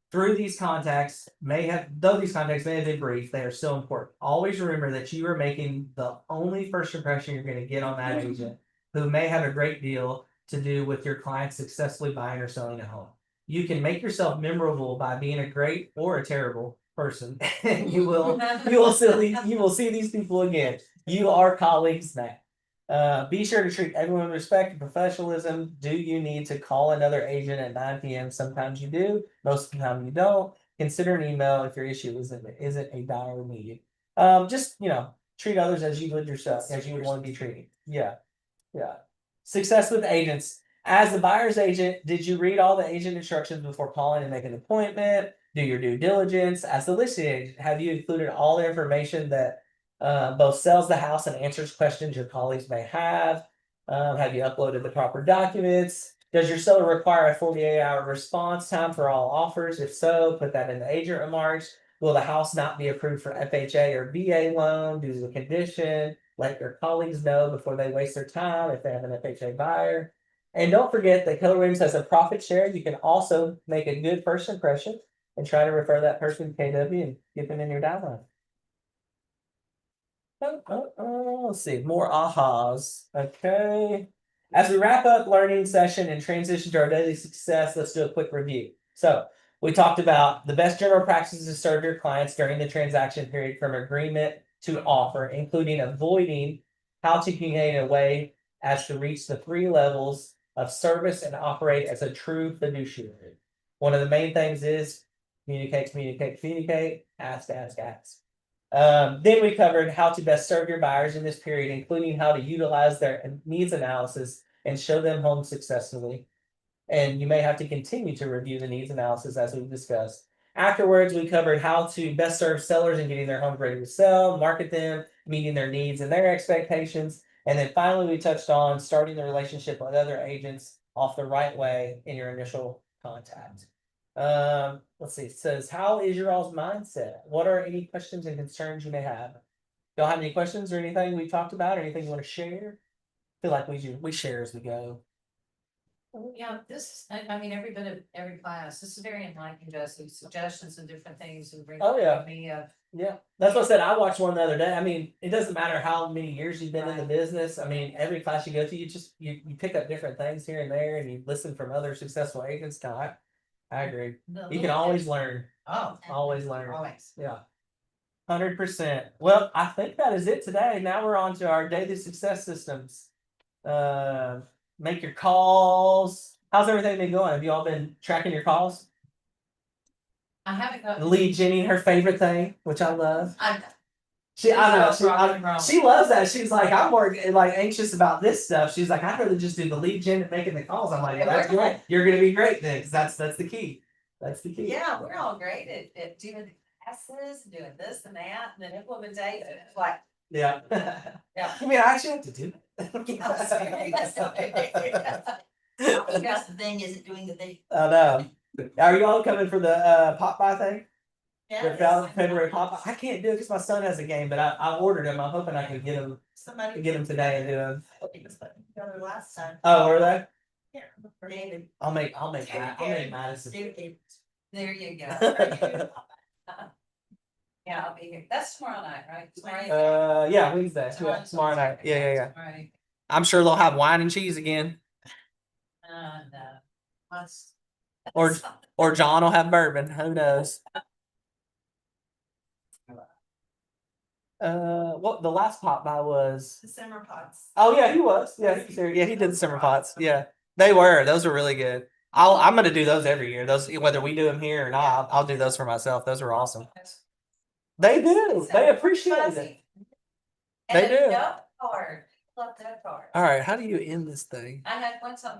Though these contacts may have been brief, they are still important. Always remember that you are making the only first impression you're going to get on that agent, who may have a great deal to do with your client successfully buying or selling a home. You can make yourself memorable by being a great or a terrible person. you will see these people again. You are colleagues now. Be sure to treat everyone with respect and professionalism. Do you need to call another agent at 9 p.m.? Sometimes you do. Most of the time you don't. Consider an email if your issue isn't a dire need. Just treat others as you would yourself, as you would want to be treated. Yeah. Success with agents. As the buyer's agent, did you read all the agent instructions before calling and making an appointment? Do your due diligence. As the listing agent, have you included all the information that both sells the house and answers questions your colleagues may have? Have you uploaded the proper documents? Does your seller require a 48-hour response time for all offers? If so, put that in the agent remarks. Will the house not be approved for FHA or VA loan due to the condition? Let your colleagues know before they waste their time if they have an FHA buyer. And don't forget that Keller Williams has a profit share. You can also make a good first impression and try to refer that person to KW and get them in your downline. Let's see, more ahas. Okay. As we wrap up learning session and transition to our daily success, let's do a quick review. So we talked about the best general practices to serve your clients during the transaction period from agreement to offer, including avoiding how to communicate in a way as to reach the 3 levels of service and operate as a true fiduciary. One of the main things is communicate, ask. Then we covered how to best serve your buyers in this period, including how to utilize their needs analysis and show them homes successfully. And you may have to continue to review the needs analysis as we've discussed. Afterwards, we covered how to best serve sellers in getting their homes ready to sell, market them, meeting their needs and their expectations. And then finally, we touched on starting the relationship with other agents off the right way in your initial contact. Let's see. It says, how is your all's mindset? What are any questions and concerns you may have? Y'all have any questions or anything we talked about or anything you want to share? I feel like we share as we go. Yeah, I mean, every bit of every class, this is very enlightening, Jesse, suggestions and different things and bring. Oh, yeah. Me Yeah, that's what I said. I watched one the other day. I mean, it doesn't matter how many years you've been in the Right. business. I mean, every class you go to, you pick up different things here and there, and you listen from other successful agents. No, I agree. You can always learn. Oh, Always learn. always. Yeah. 100%. Well, I think that is it today. Now we're on to our daily success systems. Make your calls. How's everything been going? Have you all been tracking your calls? I haven't got. Lead Jenny, her favorite thing, which I love. I know, Rock and roll. she loves that. She's like, I'm more like anxious about this stuff. She's like, I'd rather just do the lead gen and making the calls. I'm like, well, that's great. You're gonna be great then, because that's the key. That's the key. Yeah, we're all great at doing the classes, doing this and that, and then implementation, it's like, Yeah. yeah. I mean, I actually have to do it. That's the thing, isn't doing the thing. I know. Are you all coming for the pop by thing? The February pop. I can't do it because my son has a game, but I ordered him. I'm hoping I can get him Somebody. today and do him. He was putting together last time. Oh, were they? Yeah, for David. I'll make Madison. David. There you go. Yeah, I'll be here. That's tomorrow night, right? Tomorrow. Yeah, Wednesday. Yeah, tomorrow night. Yeah. Right. I'm sure they'll have wine and cheese again, No. or John will have bourbon. Who knows? What the last pop by was? The simmer pots. Oh yeah, he was. Yeah, he was there. Yeah, he did the summer pots. Yeah, they were. Those were really good. I'm gonna do those every year. Those whether we do them here or not, I'll do those for myself. Those are awesome. They do. They appreciate it. They And a do. duck card. Love duck card. All right, how do you end this thing? I had one something